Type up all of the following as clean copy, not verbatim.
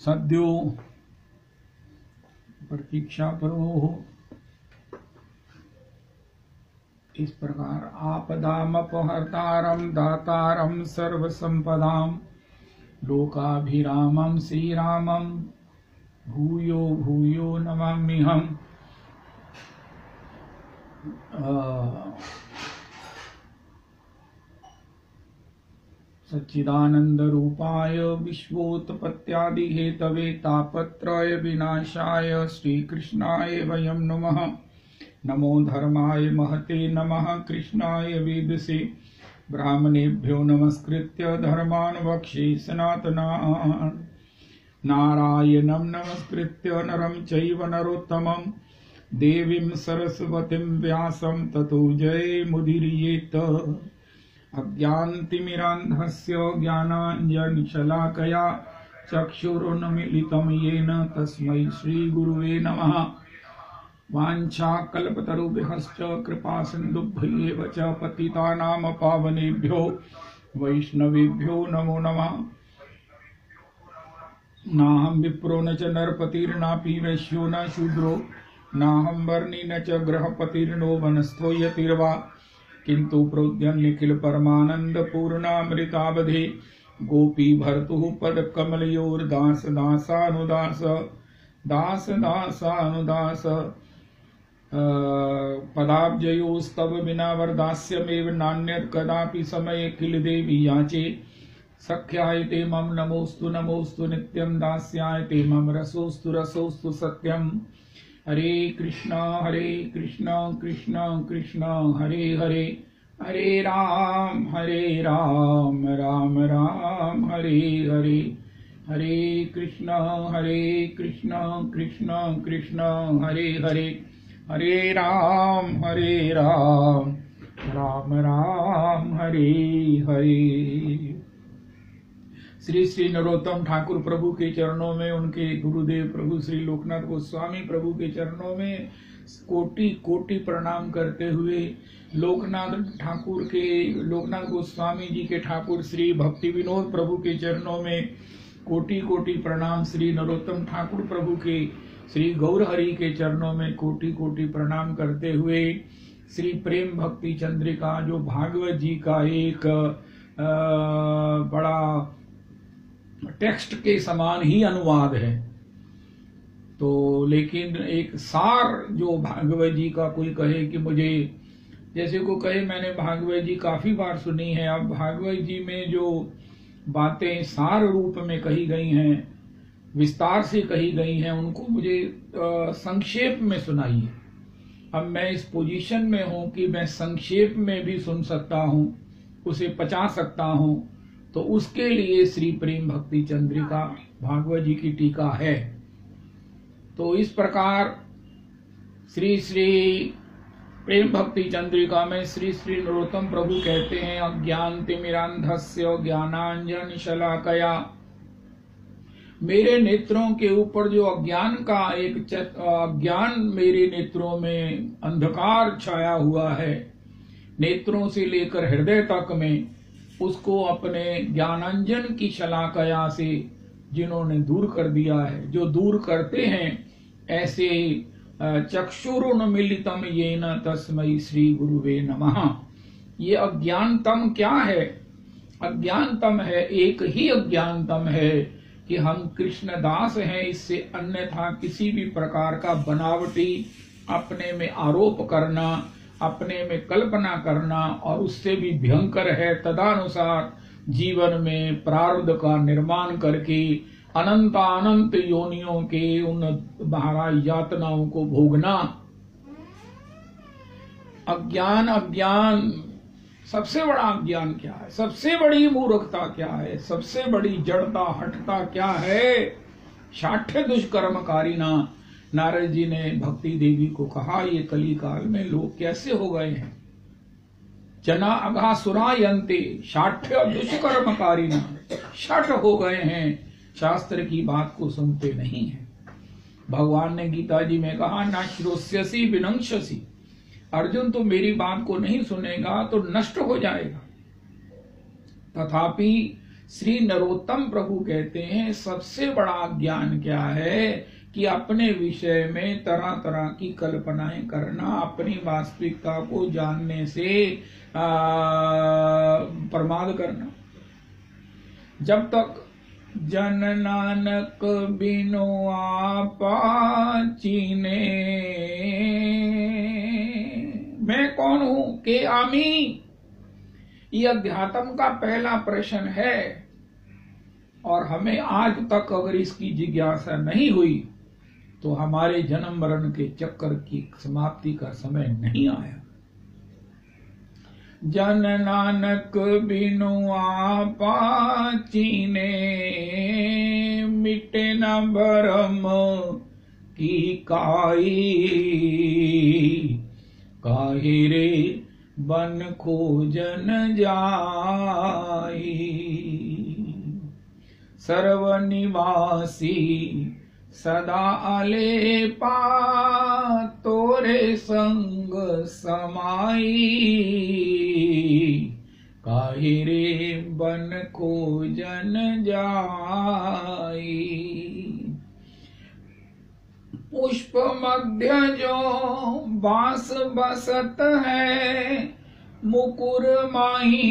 सद्यो प्रतीक्षा करो। इस प्रकार आपदामपहर्तारं दातारं सर्वसंपदां लोकाभिरामं श्रीरामं भूयो भूयो नमाम्यहम्। सच्चिदानंद रूपाय विश्वोत्पत्त्यादि हेतवे तापत्रय विनाशाय श्रीकृष्णाय वयं नमः। नमो धर्माय महते नमः। कृष्णाय वेदसे ब्राह्मणेभ्यो नमस्कृत्य धर्मान् वक्षे सनातनान्। नारायणं नमस्कृत्य नरं चैव नरोत्तमं देवीं सरस्वतीं व्यासं ततो जयमुदीरयेत्। अज्ञानतिमिरान्धस्य ज्ञानाञ्जनशलाकया चक्षुरुन्मीलितं येन तस्मै श्रीगुरुवे नमः। वाञ्छाकल्पतरुभ्यश्च कृपासिन्धुभ्यैव च पतितानां पावनेभ्यो वैष्णवेभ्यो नमो नमः। नाहं विप्रो न च नरपतिर्नापि वैश्यो न शूद्रो नाहं वर्णी न च गृहपतिर्नो वनस्थो यतिर्वा किंतु प्रोद्यं निखिल परमानंद पूर्णामृतावधे गोपी भर्तुः पद कमलयोर्दास दासानुदास दास दासानुदास पदाब्जयोस्तव विना वरदास्यमेव नान्यत् कदापि समये किल देवी याचे। सख्याय ते मम नमोस्तु नमोस्तु नित्यं दास्याय ते मम रसोस्तु रसोस्तु सत्यम्। हरे कृष्णा कृष्ण कृष्ण हरे हरे हरे राम राम राम हरे हरे। हरे कृष्ण कृष्ण कृष्ण हरे हरे हरे राम राम राम हरे हरे। श्री श्री नरोत्तम ठाकुर प्रभु के चरणों में, उनके गुरुदेव प्रभु श्री लोकनाथ गोस्वामी प्रभु के चरणों में कोटि कोटि प्रणाम करते हुए, लोकनाथ गोस्वामी जी के ठाकुर श्री भक्ति विनोद प्रभु के चरणों में कोटि कोटि प्रणाम, श्री नरोत्तम ठाकुर प्रभु के श्री गौर हरि के चरणों में कोटि कोटि प्रणाम करते हुए, श्री प्रेम भक्ति चंद्रिका जो भागवत जी का एक बड़ा टेक्स्ट के समान ही अनुवाद है, तो लेकिन एक सार जो भागवत जी का कोई कहे कि मुझे, जैसे को कहे मैंने भागवत जी काफी बार सुनी है, अब भागवत जी में जो बातें सार रूप में कही गई हैं, विस्तार से कही गई हैं, उनको मुझे संक्षेप में सुनाइए। अब मैं इस पोजीशन में हूं कि मैं संक्षेप में भी सुन सकता हूं, उसे पचा सकता हूं, तो उसके लिए श्री प्रेम भक्ति चंद्रिका भागवत जी की टीका है। तो इस प्रकार श्री श्री प्रेम भक्ति चंद्रिका में श्री श्री नरोत्तम प्रभु कहते हैं, अज्ञानतिमिरान्धस्य ज्ञानांजन शलाकया, मेरे नेत्रों के ऊपर जो अज्ञान का अज्ञान मेरे नेत्रों में अंधकार छाया हुआ है, नेत्रों से लेकर हृदय तक में, उसको अपने ज्ञानांजन की शलाकया से जिन्होंने दूर कर दिया है, जो दूर करते हैं, ऐसे चक्षुरुन्मीलितं येन तस्मै श्री गुरुवे नमः। ये अज्ञानतम क्या है? अज्ञानतम है, एक ही अज्ञानतम है कि हम कृष्ण दास हैं, इससे अन्यथा किसी भी प्रकार का बनावटी अपने में आरोप करना, अपने में कल्पना करना, और उससे भी भयंकर है तदानुसार जीवन में प्रारब्ध का निर्माण करके अनंत योनियों के उन महाराज यातनाओं को भोगना। अज्ञान सबसे बड़ा अज्ञान क्या है? सबसे बड़ी मूर्खता क्या है? सबसे बड़ी जड़ता हठता क्या है? शाठ्य दुष्कर्मकारिणा। नारद जी ने भक्ति देवी को कहा, ये कली काल में लोग कैसे हो गए हैं, जना अघासुरायन्ते शाठ्य दुष्कर्मकारिणा, शठ हो गए हैं, शास्त्र की बात को सुनते नहीं है। भगवान ने गीता जी में कहा, न श्रोष्यसि विनंक्षसि, अर्जुन तो मेरी बात को नहीं सुनेगा तो नष्ट हो जाएगा। तथापि श्री नरोत्तम प्रभु कहते हैं सबसे बड़ा ज्ञान क्या है कि अपने विषय में तरह तरह की कल्पनाएं करना, अपनी वास्तविकता को जानने से प्रमाद करना। जब तक जन नानक बिनो आपा चीने, मैं कौन हूं के आमी, ये अध्यात्म का पहला प्रश्न है। और हमें आज तक अगर इसकी जिज्ञासा नहीं हुई तो हमारे जन्म मरण के चक्कर की समाप्ति का समय नहीं आया। जन नानक बिनु आपा चीने, मिटे न भरम की काई, काहे रे बन खोजन जाई। सर्वनिवासी सदा अलेपा, तोरे संग समाई, काहे रे बन खोजन जाई। पुष्प मध्य जो बास बसत है, मुकुर माही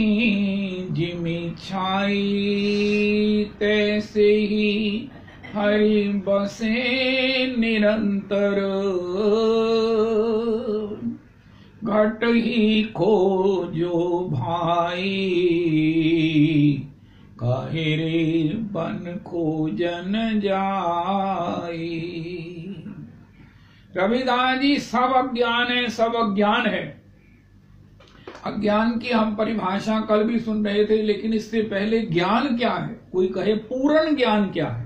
जिमि छाई, तैसे ही हरि बसे निरंतर, घट ही खोजो भाई, काहे रे बन खोजन जाई। रविदास जी सब अज्ञान है, सब अज्ञान है। अज्ञान की हम परिभाषा कल भी सुन रहे थे, लेकिन इससे पहले ज्ञान क्या है? कोई कहे पूर्ण ज्ञान क्या है,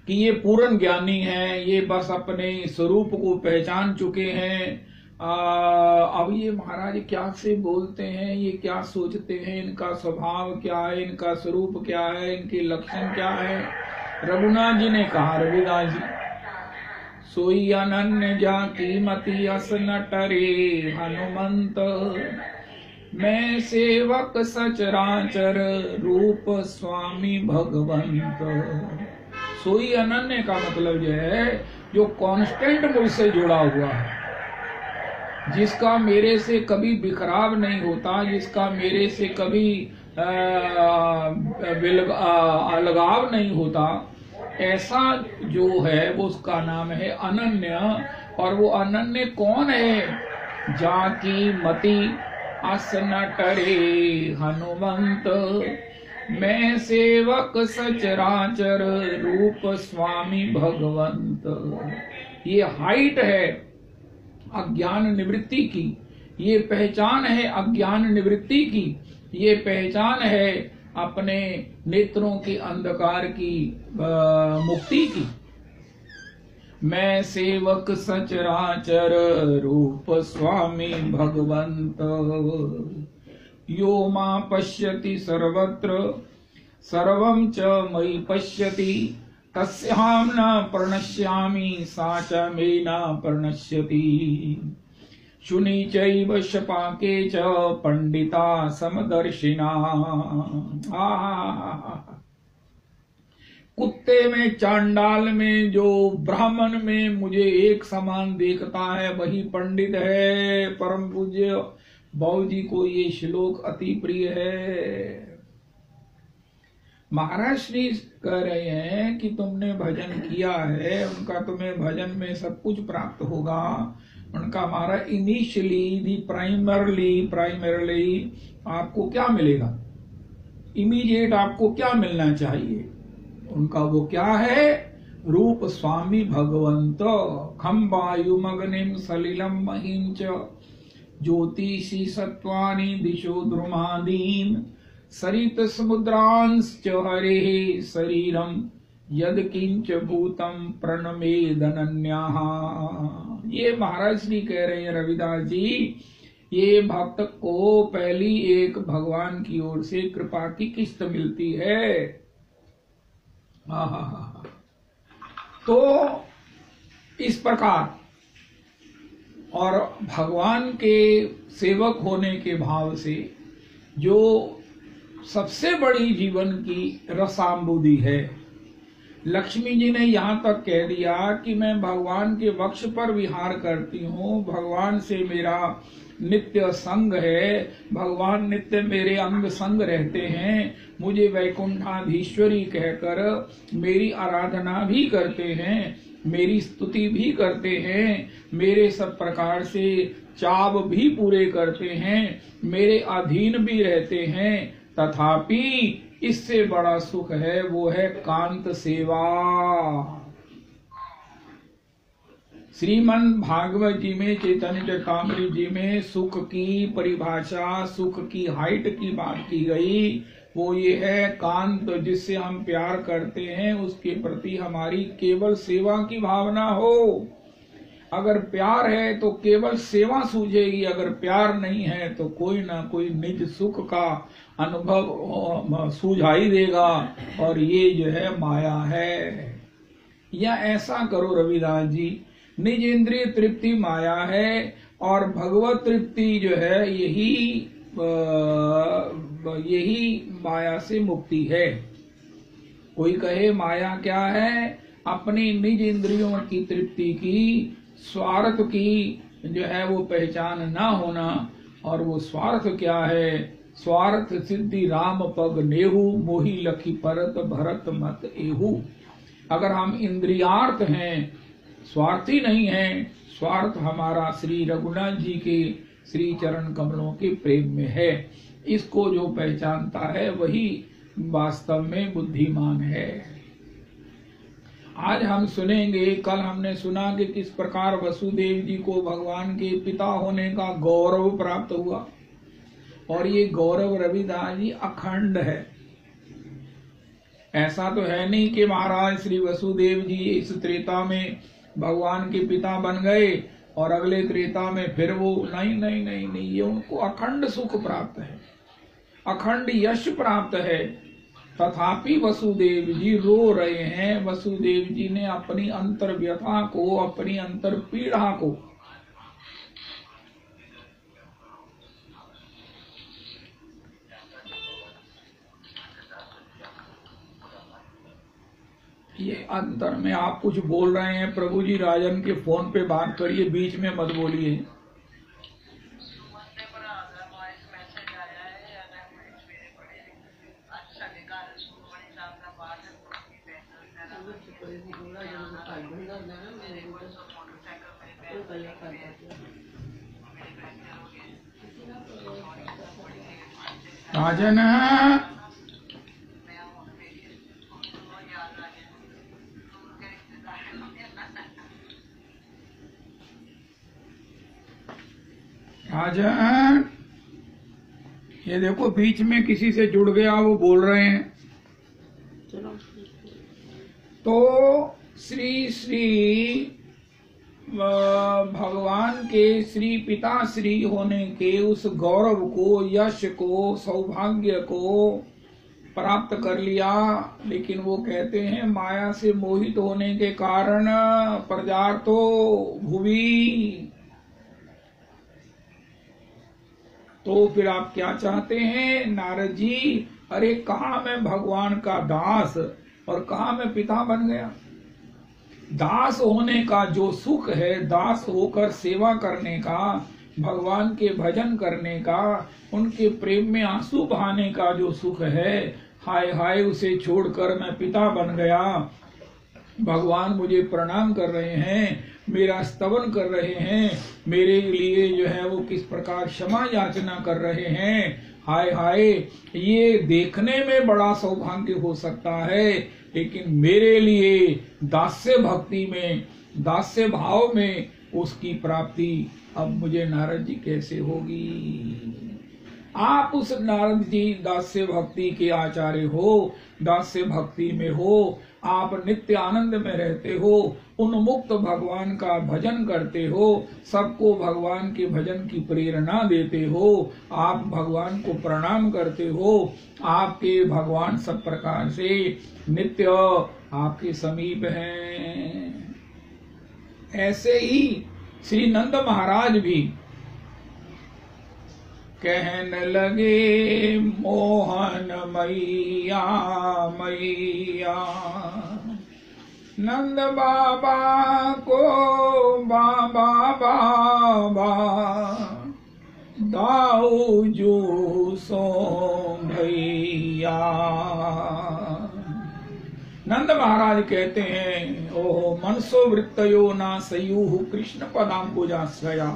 कि ये पूर्ण ज्ञानी है, ये बस अपने स्वरूप को पहचान चुके हैं। अब ये महाराज क्या से बोलते हैं, ये क्या सोचते हैं, इनका स्वभाव क्या है, इनका स्वरूप क्या है, इनके लक्षण क्या है। रघुनाथ जी ने कहा, रविदास जी, सोई अनन्य जाति मति अस न टरे हनुमंत, मैं सेवक सचराचर रूप स्वामी भगवंत। सोई अनन्य का मतलब यह है जो कांस्टेंट मुझसे जुड़ा हुआ है, जिसका मेरे से कभी बिखराव नहीं होता, जिसका मेरे से कभी अलगाव नहीं होता, ऐसा जो है वो उसका नाम है अनन्य। और वो अनन्य कौन है? जाकी मति अस न टरे हनुमंत, मैं सेवक सचराचर रूप स्वामी भगवंत। ये हाइट है अज्ञान निवृत्ति की, ये पहचान है अज्ञान निवृत्ति की, ये पहचान है अपने नेत्रों के अंधकार की मुक्ति की। मैं सेवक सचराचर रूप स्वामी भगवंत, यो मां पश्यति सर्वत्र सर्वं च मयि पश्यति, तस्यां न प्रणश्यामि सा च मे न प्रणश्यति। शुनि चैव शपाके च पंडिता समदर्शिना। कुत्ते में, चांडाल में, जो ब्राह्मण में मुझे एक समान देखता है वही पंडित है। परम पूज्य बाबू जी को ये श्लोक अति प्रिय है। महाराज श्री कह रहे हैं कि तुमने भजन किया है, उनका तुम्हें भजन में सब कुछ प्राप्त होगा। उनका हमारा इनिशियली प्राइमरली आपको क्या मिलेगा, इमीडिएट आपको क्या मिलना चाहिए? उनका वो क्या है? रूप स्वामी भगवंत। खम वायुमग्निम सलिलम महिं च, ज्योतिषी सत्वानि दिशो द्रुमादीन, सरित समुद्रांश्च हरे शरीरम, यद किंच भूतम प्रणमेदनन्याः। ये महाराज जी कह रहे हैं, रविदास जी, ये भक्त को पहली एक भगवान की ओर से कृपा की किस्त मिलती है। तो इस प्रकार, और भगवान के सेवक होने के भाव से जो सबसे बड़ी जीवन की रसाम्बुदी है। लक्ष्मी जी ने यहाँ तक कह दिया कि मैं भगवान के वक्ष पर विहार करती हूँ, भगवान से मेरा नित्य संग है, भगवान नित्य मेरे अंग संग रहते हैं, मुझे वैकुंठाधीश्वरी कहकर मेरी आराधना भी करते हैं, मेरी स्तुति भी करते हैं, मेरे सब प्रकार से चाव भी पूरे करते हैं, मेरे अधीन भी रहते हैं, तथापि इससे बड़ा सुख है वो है कांत सेवा। श्रीमन भागवत जी में, चैतन्य चरितामृत जी में सुख की परिभाषा, सुख की हाइट की बात की गई। वो ये है कांत, जिससे हम प्यार करते हैं उसके प्रति हमारी केवल सेवा की भावना हो। अगर प्यार है तो केवल सेवा सूझेगी, अगर प्यार नहीं है तो कोई ना कोई निज सुख का अनुभव सूझाई देगा, और ये जो है माया है। या ऐसा करो रविदास जी, निज इंद्रिय तृप्ति माया है और भगवत तृप्ति जो है यही माया से मुक्ति है। कोई कहे माया क्या है? अपनी निज इंद्रियों की तृप्ति की, स्वार्थ की जो है वो पहचान ना होना। और वो स्वार्थ क्या है? स्वार्थ सिद्धि राम पग नेहू, मोही लखी परत भरत मत एहू। अगर हम इंद्रियार्थ हैं, स्वार्थी नहीं है, स्वार्थ हमारा श्री रघुनाथ जी के श्री चरण कमलों के प्रेम में है। इसको जो पहचानता है वही वास्तव में बुद्धिमान है। आज हम सुनेंगे, कल हमने सुना कि किस प्रकार वसुदेव जी को भगवान के पिता होने का गौरव प्राप्त हुआ, और ये गौरव रविदास जी अखंड है। ऐसा तो है नहीं कि महाराज श्री वसुदेव जी इस त्रेता में भगवान के पिता बन गए और अगले त्रेता में फिर वो नहीं नहीं नहीं नहीं, ये उनको अखंड सुख प्राप्त है, अखंड यश प्राप्त है। तथापि वसुदेव जी रो रहे हैं। वसुदेव जी ने अपनी अंतर व्यथा को, अपनी अंतर पीड़ा को ये अंतर में आप कुछ बोल रहे हैं प्रभु जी, राजन के फोन पे बात करिए, बीच में मत बोलिए। राजन राजन, ये देखो बीच में किसी से जुड़ गया, वो बोल रहे हैं। तो श्री भगवान के श्री पिता श्री होने के उस गौरव को, यश को, सौभाग्य को प्राप्त कर लिया, लेकिन वो कहते हैं माया से मोहित होने के कारण प्रजार्तो भुवि। तो फिर आप क्या चाहते हैं नारद जी? अरे कहा मैं भगवान का दास और कहा मैं पिता बन गया। दास होने का जो सुख है, दास होकर सेवा करने का, भगवान के भजन करने का, उनके प्रेम में आंसू बहाने का जो सुख है, हाय हाय उसे छोड़कर मैं पिता बन गया, भगवान मुझे प्रणाम कर रहे हैं, मेरा स्तवन कर रहे हैं, मेरे लिए जो है वो किस प्रकार क्षमा याचना कर रहे हैं, हाय हाय ये देखने में बड़ा सौभाग्य हो सकता है, लेकिन मेरे लिए दास्य भक्ति में, दास्य भाव में उसकी प्राप्ति अब मुझे नारद जी कैसे होगी? आप उस नारद जी दास्य भक्ति के आचार्य हो, दास्य भक्ति में हो, आप नित्य आनंद में रहते हो, उन्मुक्त भगवान का भजन करते हो, सबको भगवान के भजन की प्रेरणा देते हो, आप भगवान को प्रणाम करते हो, आपके भगवान सब प्रकार से नित्य आपके समीप हैं। ऐसे ही श्री नंद महाराज भी कहन लगे मोहन मैया मैया। नंद बाबा को बाबा बाबा दाऊ जो सो भैया। नंद महाराज कहते हैं, ओ मनसो वृत्तयो ना सयूह कृष्ण पदाम्बुजाश्रया।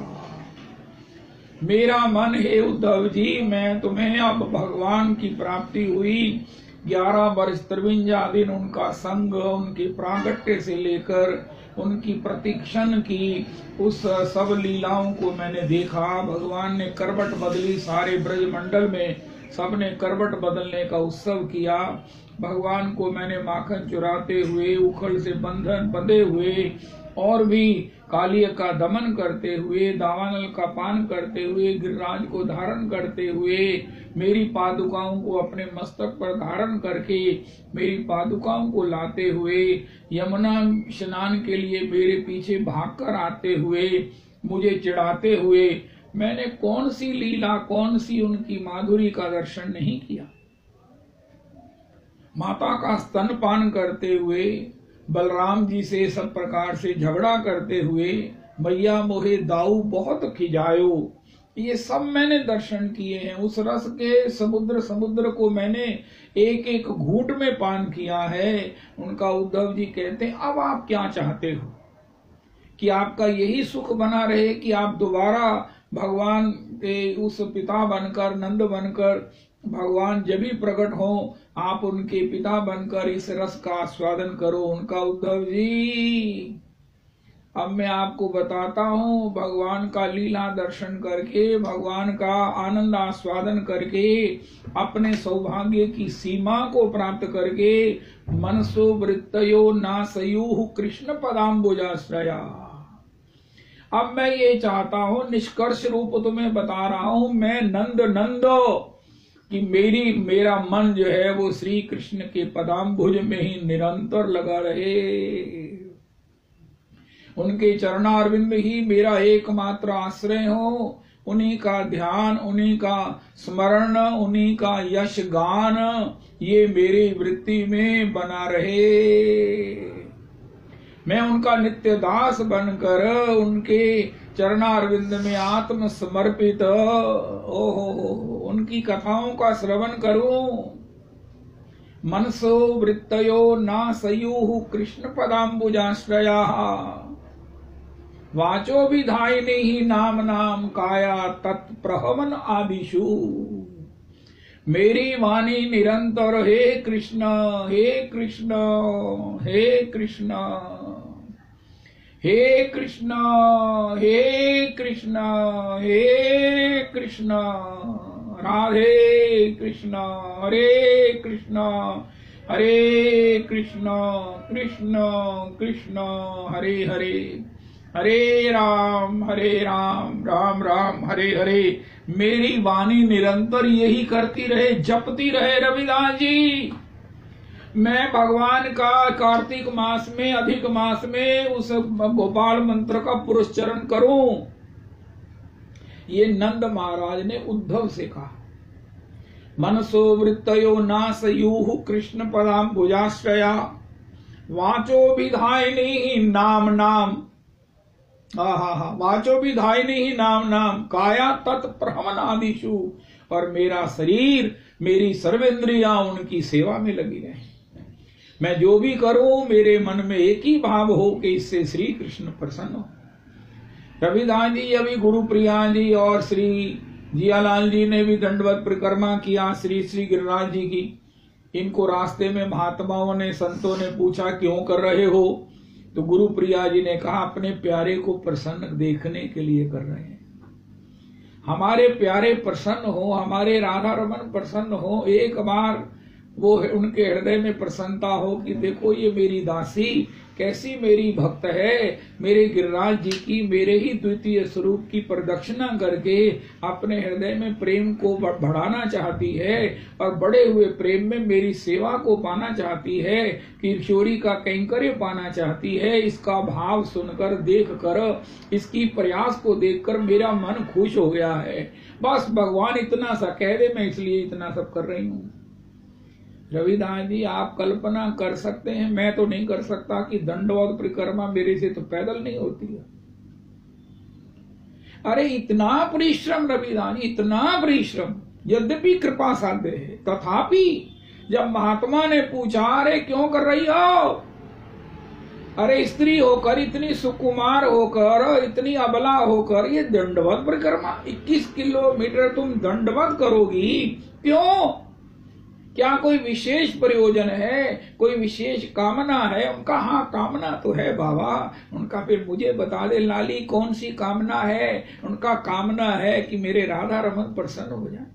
मेरा मन है उद्धव जी, मैं तुम्हें अब भगवान की प्राप्ति हुई, 11 वर्ष 53 दिन उनका संग, उनके प्रागट्य से लेकर उनकी प्रतिक्षण की उस सब लीलाओं को मैंने देखा। भगवान ने करवट बदली, सारे ब्रज मंडल में सबने करवट बदलने का उत्सव किया। भगवान को मैंने माखन चुराते हुए, उखल से बंधन बंधे हुए, और भी कालिय का दमन करते हुए, दावानल का पान करते हुए, गिरिराज को धारण करते हुए, मेरी पादुकाओं को अपने मस्तक पर धारण करके, मेरी पादुकाओं को लाते हुए, यमुना स्नान के लिए मेरे पीछे भागकर आते हुए, मुझे चिढ़ाते हुए, मैंने कौन सी लीला, कौन सी उनकी माधुरी का दर्शन नहीं किया। माता का स्तनपान करते हुए, बलराम जी से सब प्रकार से झगड़ा करते हुए, मैया मोहे दाऊ बहुत खिजायो, ये सब मैंने दर्शन किए हैं। उस रस के समुद्र को मैंने एक एक घूंट में पान किया है। उनका उद्धव जी कहते हैं, अब आप क्या चाहते हो, कि आपका यही सुख बना रहे कि आप दोबारा भगवान के उस पिता बनकर, नंद बनकर, भगवान जब भी प्रकट हो आप उनके पिता बनकर इस रस का आस्वादन करो। उनका उद्धव जी, अब मैं आपको बताता हूँ, भगवान का लीला दर्शन करके, भगवान का आनंद आस्वादन करके, अपने सौभाग्य की सीमा को प्राप्त करके, मनसो वृत्तयो नासयुः कृष्ण पदाम्बुजाश्रया। अब मैं ये चाहता हूँ, निष्कर्ष रूप तुम्हें बता रहा हूँ, मैं नंद कि मेरा मन जो है वो श्री कृष्ण के पदाम्बुज में ही निरंतर लगा रहे। उनके चरणारविंद ही मेरा एकमात्र आश्रय हो, उन्हीं का ध्यान, उन्हीं का स्मरण, उन्हीं का यश गान ये मेरी वृत्ति में बना रहे। मैं उनका नित्य दास बनकर उनके चरणारविंद में आत्म समर्पित उनकी कथाओं का श्रवण करूं। मनसो वृत्तयो नासयुः कृष्ण पदाम्बुजाश्रया। वाचो विधायिनी ही नाम काया तत्प्रहवन आदिशु। मेरी वाणी निरंतर हे कृष्ण हे कृष्ण हे कृष्ण हे कृष्ण हे कृष्ण हे कृष्ण, राधे कृष्ण हरे कृष्ण कृष्ण कृष्ण हरे हरे, हरे राम राम राम हरे हरे। मेरी वाणी निरंतर यही करती रहे, जपती रहे। रविदास जी, मैं भगवान का कार्तिक मास में, अधिक मास में उस गोपाल मंत्र का पुरस्चरण करूं, ये नंद महाराज ने उद्धव से कहा। मनसो वृत्तयो नासयुः कृष्ण पदाम्बुजाश्रया। वाचो विधायिनी नाम वाचो विधायिनी ही नाम काया तत्प्रहवन आदिशु। और मेरा शरीर, मेरी सर्वेंद्रियां उनकी सेवा में लगी रहे। मैं जो भी करूं मेरे मन में एक ही भाव हो कि इससे श्री कृष्ण प्रसन्न हो। रविदास जी, अभी गुरु प्रिया जी और श्री जियालाल जी ने भी दंडवत परिक्रमा किया श्री श्री गिरिराज जी की। इनको रास्ते में महात्माओं ने, संतों ने पूछा क्यों कर रहे हो, तो गुरु प्रिया जी ने कहा अपने प्यारे को प्रसन्न देखने के लिए कर रहे हैं। हमारे प्यारे प्रसन्न हो, हमारे राधा रमन प्रसन्न हो, एक बार वो उनके हृदय में प्रसन्नता हो कि देखो ये मेरी दासी कैसी मेरी भक्त है, मेरे गिरिराज जी की मेरे ही द्वितीय स्वरूप की प्रदक्षिणा करके अपने हृदय में प्रेम को बढ़ाना चाहती है और बड़े हुए प्रेम में मेरी सेवा को पाना चाहती है, किशोरी का कैंकर्य पाना चाहती है। इसका भाव सुनकर, देख कर, इसकी प्रयास को देखकर मेरा मन खुश हो गया है। बस भगवान इतना सा कह दे, मैं इसलिए इतना सब कर रही हूँ। रविदास जी, आप कल्पना कर सकते हैं, मैं तो नहीं कर सकता कि दंडवत परिक्रमा मेरे से तो पैदल नहीं होती है। अरे इतना परिश्रम रविदास जी, इतना परिश्रम, यद्यपि कृपा साध्य है, तथापि जब महात्मा ने पूछा, अरे क्यों कर रही हो? अरे स्त्री होकर, इतनी सुकुमार होकर, इतनी अबला होकर ये दंडवत परिक्रमा 21 किलोमीटर तुम दंडवत करोगी, क्यों? क्या कोई विशेष प्रयोजन है, कोई विशेष कामना है उनका? हाँ, कामना तो है बाबा उनका। फिर मुझे बता दे लाली, कौन सी कामना है उनका? कामना है कि मेरे राधा रमन प्रसन्न हो जाए,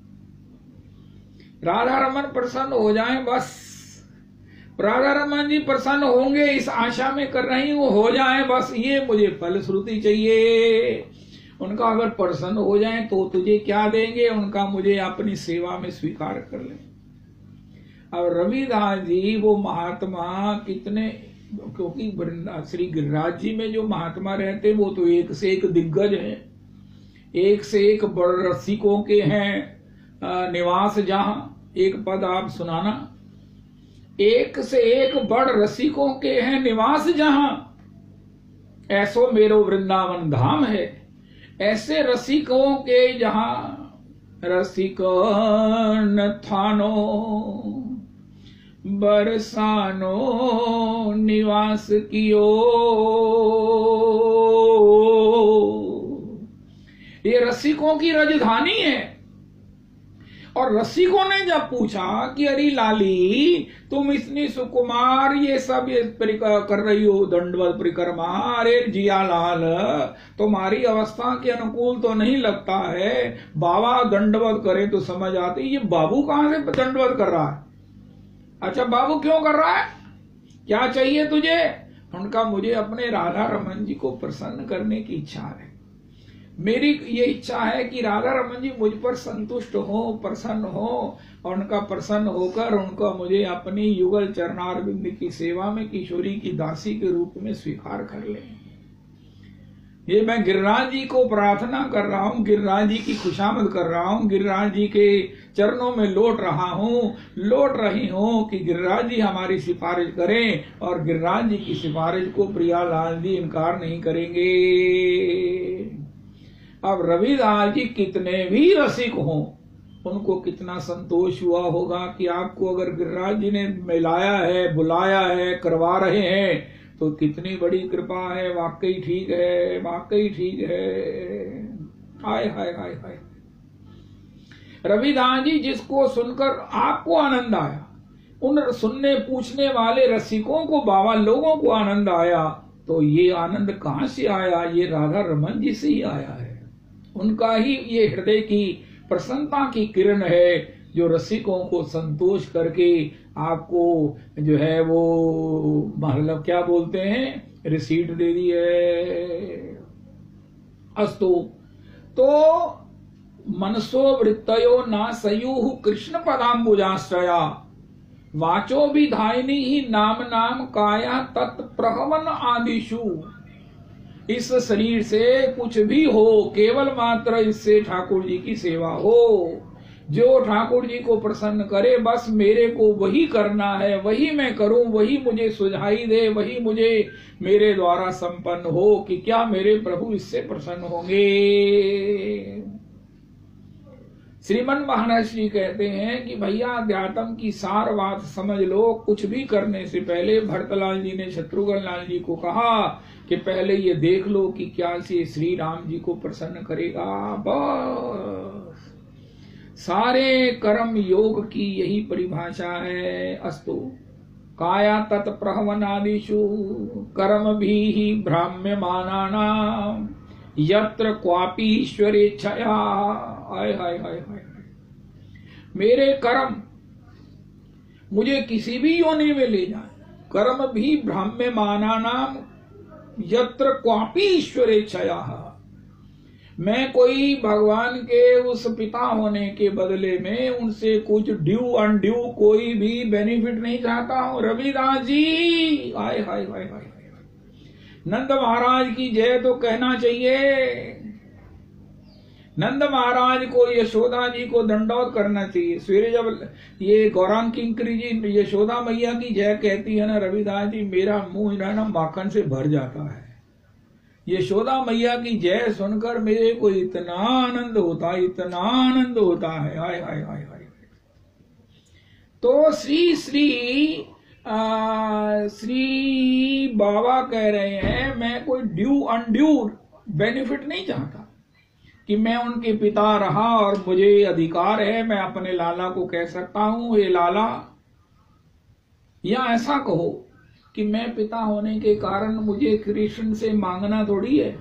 राधा रमन प्रसन्न हो जाए। बस राधा रमन जी प्रसन्न होंगे इस आशा में कर रही हूँ, हो जाए बस, ये मुझे फलश्रुति चाहिए। उनका अगर प्रसन्न हो जाए तो तुझे क्या देंगे, उनका मुझे अपनी सेवा में स्वीकार कर ले। अब रविदास जी वो महात्मा कितने, क्योंकि श्री गिरिराज जी में जो महात्मा रहते वो तो एक से एक दिग्गज हैं, एक से एक बड़ रसिकों के हैं निवास। जहां एक पद आप सुनाना, एक से एक बड़ रसिकों के हैं निवास जहां, ऐसो मेरो वृंदावन धाम है। ऐसे रसिकों के जहां रसिकन थानो बरसानो निवास कियो। ये रसिकों की राजधानी है। और रसिकों ने जब पूछा कि अरे लाली तुम इतनी सुकुमार ये सब ये कर रही हो दंडवत परिक्रमा, अरे जियालाल तुम्हारी अवस्था के अनुकूल तो नहीं लगता है, बाबा दंडवत करे तो समझ आती। ये बाबू कहां से दंडवत कर रहा है? अच्छा बाबू क्यों कर रहा है, क्या चाहिए तुझे? उनका मुझे अपने राधा रमन जी को प्रसन्न करने की इच्छा है। मेरी ये इच्छा है कि राधा रमन जी मुझ पर संतुष्ट हो, प्रसन्न हो, और उनका प्रसन्न होकर उनका मुझे अपनी युगल चरणारविंद की सेवा में किशोरी की दासी के रूप में स्वीकार कर ले। ये मैं गिरिराज जी को प्रार्थना कर रहा हूँ, गिरिराज जी की खुशामद कर रहा हूँ, गिरिराज जी के चरणों में लौट रही हूँ कि गिरिराज जी हमारी सिफारिश करें, और गिरिराज जी की सिफारिश को प्रियालाल जी इनकार नहीं करेंगे। अब रविदास जी कितने भी रसिक हों, उनको कितना संतोष हुआ होगा कि आपको अगर गिरिराज जी ने मिलाया है, बुलाया है, करवा रहे हैं तो कितनी बड़ी कृपा है। वाकई ठीक है, वाकई ठीक है। हाय हाय हाय हाय। रविदास जी जिसको सुनकर आपको आनंद आया, उन सुनने पूछने वाले रसिकों को, बाबा लोगों को आनंद आया, तो ये आनंद कहां से आया? ये राधा रमन जी से ही आया है। उनका ही ये हृदय की प्रसन्नता की किरण है जो रसिकों को संतोष करके आपको जो है वो मतलब क्या बोलते हैं, रिसीट दे दी है। अस्तु तो मनसो वृत्तयो ना सयुः कृष्ण पदाम्बुजाश्रया वाचो विधायिनी ही नाम नाम काया तत्प्रहवन आदिशु। इस शरीर से कुछ भी हो, केवल मात्र इससे ठाकुर जी की सेवा हो। जो ठाकुर जी को प्रसन्न करे, बस मेरे को वही करना है, वही मैं करूं, वही मुझे सुझाई दे, वही मुझे मेरे द्वारा संपन्न हो कि क्या मेरे प्रभु इससे प्रसन्न होंगे। श्रीमन महाराज जी कहते हैं कि भैया अध्यात्म की सार बात समझ लो। कुछ भी करने से पहले भरतलाल जी ने शत्रुघ्न लाल जी को कहा कि पहले ये देख लो कि क्या से श्री राम जी को प्रसन्न करेगा। बस सारे कर्म योग की यही परिभाषा है। अस्तु काया तत्प्रहवनादिषु कर्म भी ही भ्राम्यमाना यत्र क्वापि ईश्वरेच्छया। हाय हाय हाय हाय। मेरे कर्म मुझे किसी भी योनि में ले जाए, कर्म भी भ्राम्यमाना नाम यत्र क्वापि ईश्वरेच्छया। मैं कोई भगवान के उस पिता होने के बदले में उनसे कुछ ड्यू अनड्यू कोई भी बेनिफिट नहीं चाहता हूं। रविदास जी हाय हाय हाय हाय, नंद महाराज की जय तो कहना चाहिए। नंद महाराज को यशोदा जी को दंडौत करना चाहिए। सवेरे जब ये गौरांग किंकरी जी यशोदा मैया की जय कहती है ना रविदास जी, मेरा मुंह ना माखन से भर जाता है। यशोदा मैया की जय सुनकर मेरे को इतना आनंद होता है, इतना आनंद होता है, हाय हाय हाय हाय। तो श्री बाबा कह रहे हैं मैं कोई ड्यू अनड्यू बेनिफिट नहीं चाहता कि मैं उनके पिता रहा और मुझे अधिकार है, मैं अपने लाला को कह सकता हूं ये लाला, या ऐसा कहो कि मैं पिता होने के कारण मुझे कृष्ण से मांगना थोड़ी है,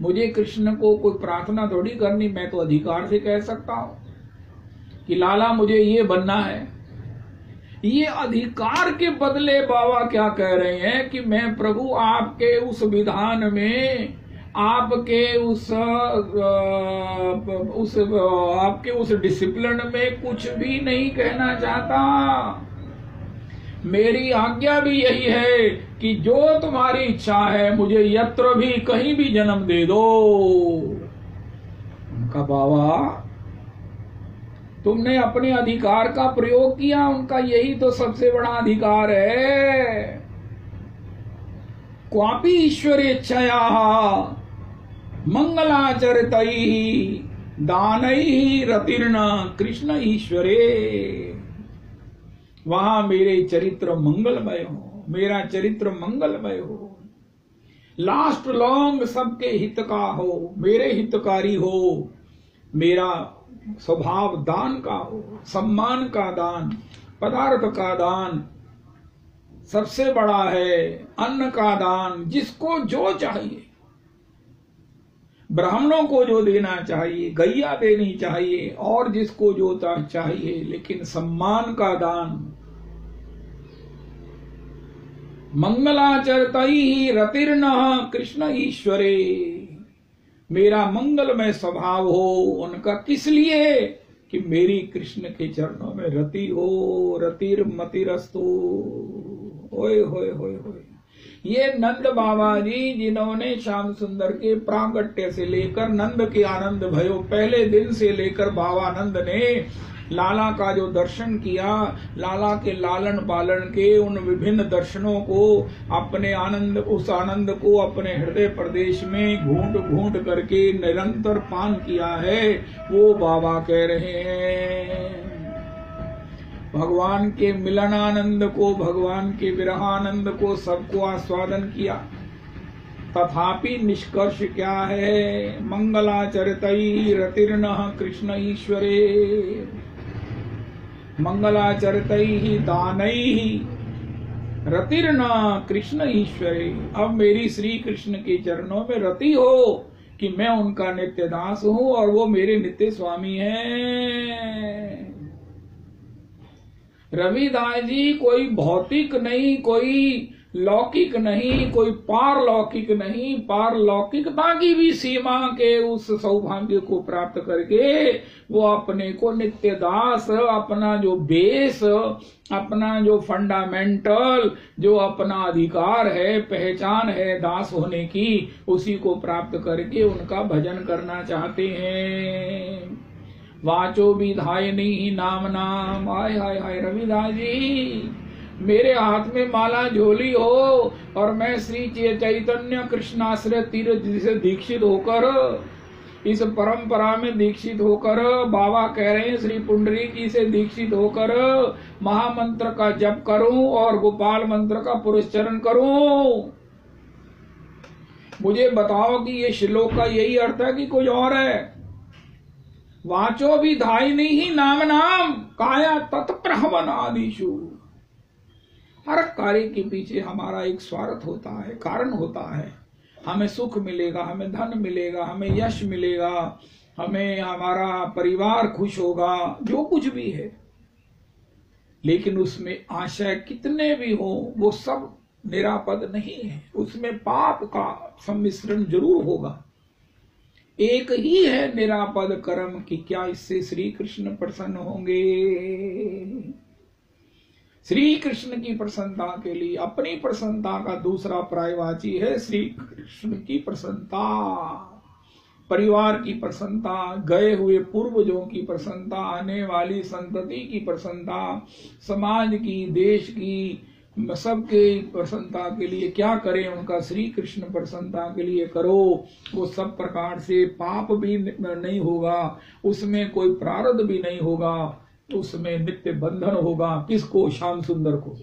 मुझे कृष्ण को कोई प्रार्थना थोड़ी करनी, मैं तो अधिकार से कह सकता हूं कि लाला मुझे ये बनना है। ये अधिकार के बदले बाबा क्या कह रहे हैं कि मैं प्रभु आपके उस विधान में, आपके उस डिसिप्लिन में कुछ भी नहीं कहना चाहता। मेरी आज्ञा भी यही है कि जो तुम्हारी इच्छा है मुझे यत्र भी कहीं भी जन्म दे दो। उनका बाबा तुमने अपने अधिकार का प्रयोग किया, उनका यही तो सबसे बड़ा अधिकार है। क्वापि ईश्वरेच्छया मंगलाचरितैः दानैः रतिर्न कृष्ण ईश्वरे। वहां मेरे चरित्र मंगलमय हो, मेरा चरित्र मंगलमय हो, लास्ट लॉन्ग सबके हित का हो, मेरे हितकारी हो, मेरा स्वभाव दान का हो, सम्मान का दान, पदार्थ का दान सबसे बड़ा है, अन्न का दान, जिसको जो चाहिए, ब्राह्मणों को जो देना चाहिए, गैया देनी चाहिए, और जिसको जो चाहिए, लेकिन सम्मान का दान। मंगलाचरतैः रतिर्नः कृष्ण ईश्वरे। मेरा मंगलमय स्वभाव हो उनका, किस लिए कि मेरी कृष्ण के चरणों में रति हो, रतिर्मतिरस्तु। ओए होए होए होए। ये नंद बाबा जी जिन्होंने श्याम सुंदर के प्रागट्य से लेकर नंद के आनंद भयो पहले दिन से लेकर बाबा नंद ने लाला का जो दर्शन किया, लाला के लालन पालन के उन विभिन्न दर्शनों को, अपने आनंद, उस आनंद को अपने हृदय प्रदेश में घूंट घूंट करके निरंतर पान किया है, वो बाबा कह रहे हैं भगवान के मिलन आनंद को, भगवान के विरह आनंद को सबको आस्वादन किया, तथापि निष्कर्ष क्या है? मंगलाचरितैः रतिर्नः कृष्ण ईश्वरे, मंगलाचरितैः दानैः रतिर्न कृष्ण ईश्वरे। अब मेरी श्री कृष्ण के चरणों में रति हो कि मैं उनका नित्य दास हूं और वो मेरे नित्य स्वामी हैं। रविदास जी कोई भौतिक नहीं, कोई लौकिक नहीं, कोई पारलौकिक नहीं, पारलौकिकता की भी सीमा के उस सौभाग्य को प्राप्त करके वो अपने को नित्य दास, अपना जो बेस, अपना जो फंडामेंटल, जो अपना अधिकार है, पहचान है दास होने की, उसी को प्राप्त करके उनका भजन करना चाहते हैं। वाचो विधायिनी नाम नाम। हाय हाय हाय रविदास जी, मेरे हाथ में माला झोली हो और मैं श्री चैतन्य कृष्णाश्रय तीर्थ से दीक्षित होकर, इस परंपरा में दीक्षित होकर, बाबा कह रहे हैं श्री पुंडरीक जी से दीक्षित होकर महामंत्र का जप करूं और गोपाल मंत्र का पुरस्चरण करूं। मुझे बताओ कि ये श्लोक का यही अर्थ है कि कुछ और है? वाचो विधायिनी ही नाम नाम काया तत्प्रहवन आदिशु। हर कार्य के पीछे हमारा एक स्वार्थ होता है, कारण होता है। हमें सुख मिलेगा, हमें धन मिलेगा, हमें यश मिलेगा, हमें हमारा परिवार खुश होगा, जो कुछ भी है। लेकिन उसमें आशय कितने भी हो वो सब निरापद नहीं है, उसमें पाप का सम्मिश्रण जरूर होगा। एक ही है निरापद कर्म कि क्या इससे श्री कृष्ण प्रसन्न होंगे। श्री कृष्ण की प्रसन्नता के लिए अपनी प्रसन्नता का दूसरा पर्यायवाची है श्री कृष्ण की प्रसन्नता, परिवार की प्रसन्नता, गए हुए पूर्वजों की प्रसन्नता, आने वाली संतति की प्रसन्नता, समाज की, देश की, सबके प्रसन्नता के लिए क्या करें, उनका श्री कृष्ण प्रसन्नता के लिए करो। वो सब प्रकार से पाप भी नहीं होगा, उसमें कोई प्रारब्ध भी नहीं होगा, उसमें नित्य बंधन होगा। किसको? श्याम सुंदर को।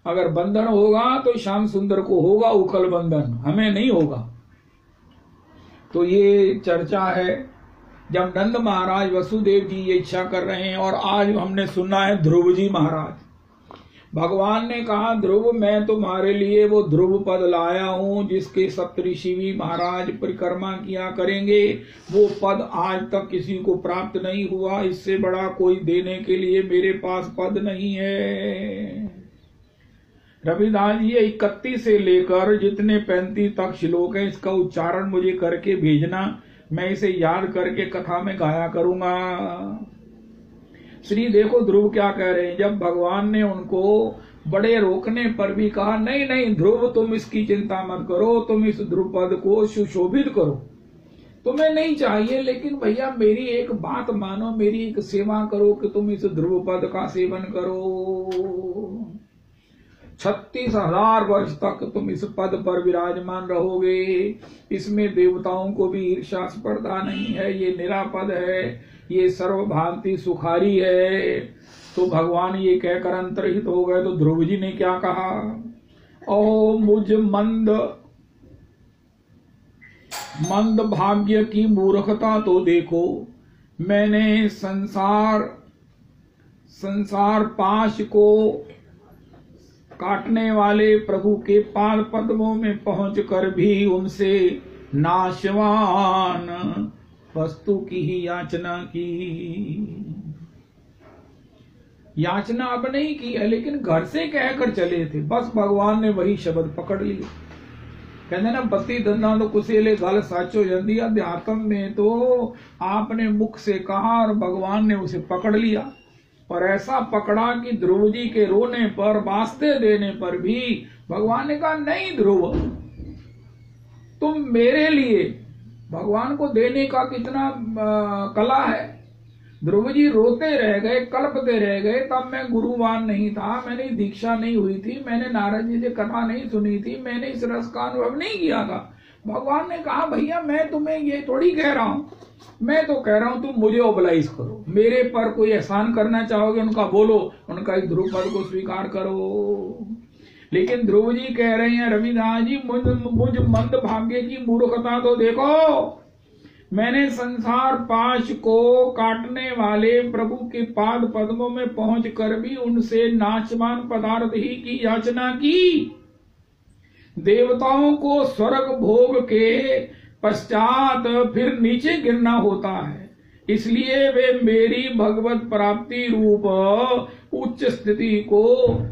अगर बंधन होगा तो श्याम सुंदर को होगा उकल बंधन, हमें नहीं होगा। तो ये चर्चा है जब नंद महाराज वसुदेव जी ये इच्छा कर रहे हैं। और आज हमने सुना है ध्रुव जी महाराज, भगवान ने कहा ध्रुव मैं तुम्हारे लिए वो ध्रुव पद लाया हूं जिसके सप्तऋषि भी महाराज परिक्रमा किया करेंगे। वो पद आज तक किसी को प्राप्त नहीं हुआ, इससे बड़ा कोई देने के लिए मेरे पास पद नहीं है। रविदास जी 31 से लेकर जितने 35 तक श्लोक है, इसका उच्चारण मुझे करके भेजना, मैं इसे याद करके कथा में गाया करूंगा। श्री देखो ध्रुव क्या कह रहे हैं, जब भगवान ने उनको बड़े रोकने पर भी कहा नहीं नहीं ध्रुव तुम इसकी चिंता मत करो, तुम इस ध्रुव पद को सुशोभित करो, तुम्हें नहीं चाहिए, लेकिन भैया मेरी एक बात मानो, मेरी एक सेवा करो कि तुम इस ध्रुव पद का सेवन करो। 36,000 वर्ष तक तुम इस पद पर विराजमान रहोगे, इसमें देवताओं को भी ईर्ष्या स्पर्धा नहीं है, ये निरापद है, ये सर्वभांति सुखारी है। तो भगवान ये कहकर अंतर्हित हो गए। तो ध्रुव जी ने क्या कहा, ओ मुझ मंद भाग्य की मूर्खता तो देखो, मैंने संसार पाश को काटने वाले प्रभु के पाद पद्मों में पहुंचकर भी उनसे नाशवान वस्तु की ही याचना की। याचना अब नहीं की है, लेकिन घर से कहकर चले थे, बस भगवान ने वही शब्द पकड़ लिया। कहते ना बत्ती दंदा तो कुसेले गल साचो जंदी, अध्यात्म में तो आपने मुख से कहा और भगवान ने उसे पकड़ लिया। और ऐसा पकड़ा कि ध्रुव जी के रोने पर, वास्ते देने पर भी भगवान ने कहा नहीं ध्रुव तुम मेरे लिए, भगवान को देने का कितना कला है। ध्रुव जी रोते रह गए, कल्पते रह गए, तब मैं गुरुवान नहीं था, मैंने दीक्षा नहीं हुई थी, मैंने नारद जी से कथा नहीं सुनी थी, मैंने इस रस का अनुभव नहीं किया था। भगवान ने कहा भैया मैं तुम्हें ये थोड़ी कह रहा हूं, मैं तो कह रहा हूं तुम मुझे ओबलाइज करो, मेरे पर कोई एहसान करना चाहोगे उनका बोलो, उनका इस ध्रुव पद को स्वीकार करो। लेकिन ध्रुव जी कह रहे हैं रविदास जी मुझ मंद भाग्य की मूर्खता तो देखो, मैंने संसार पाश को काटने वाले प्रभु के पाद पद्मों में पहुंचकर भी उनसे नाशवान पदार्थ ही की याचना की। देवताओं को स्वर्ग भोग के पश्चात फिर नीचे गिरना होता है, इसलिए वे मेरी भगवत प्राप्ति रूप उच्च स्थिति को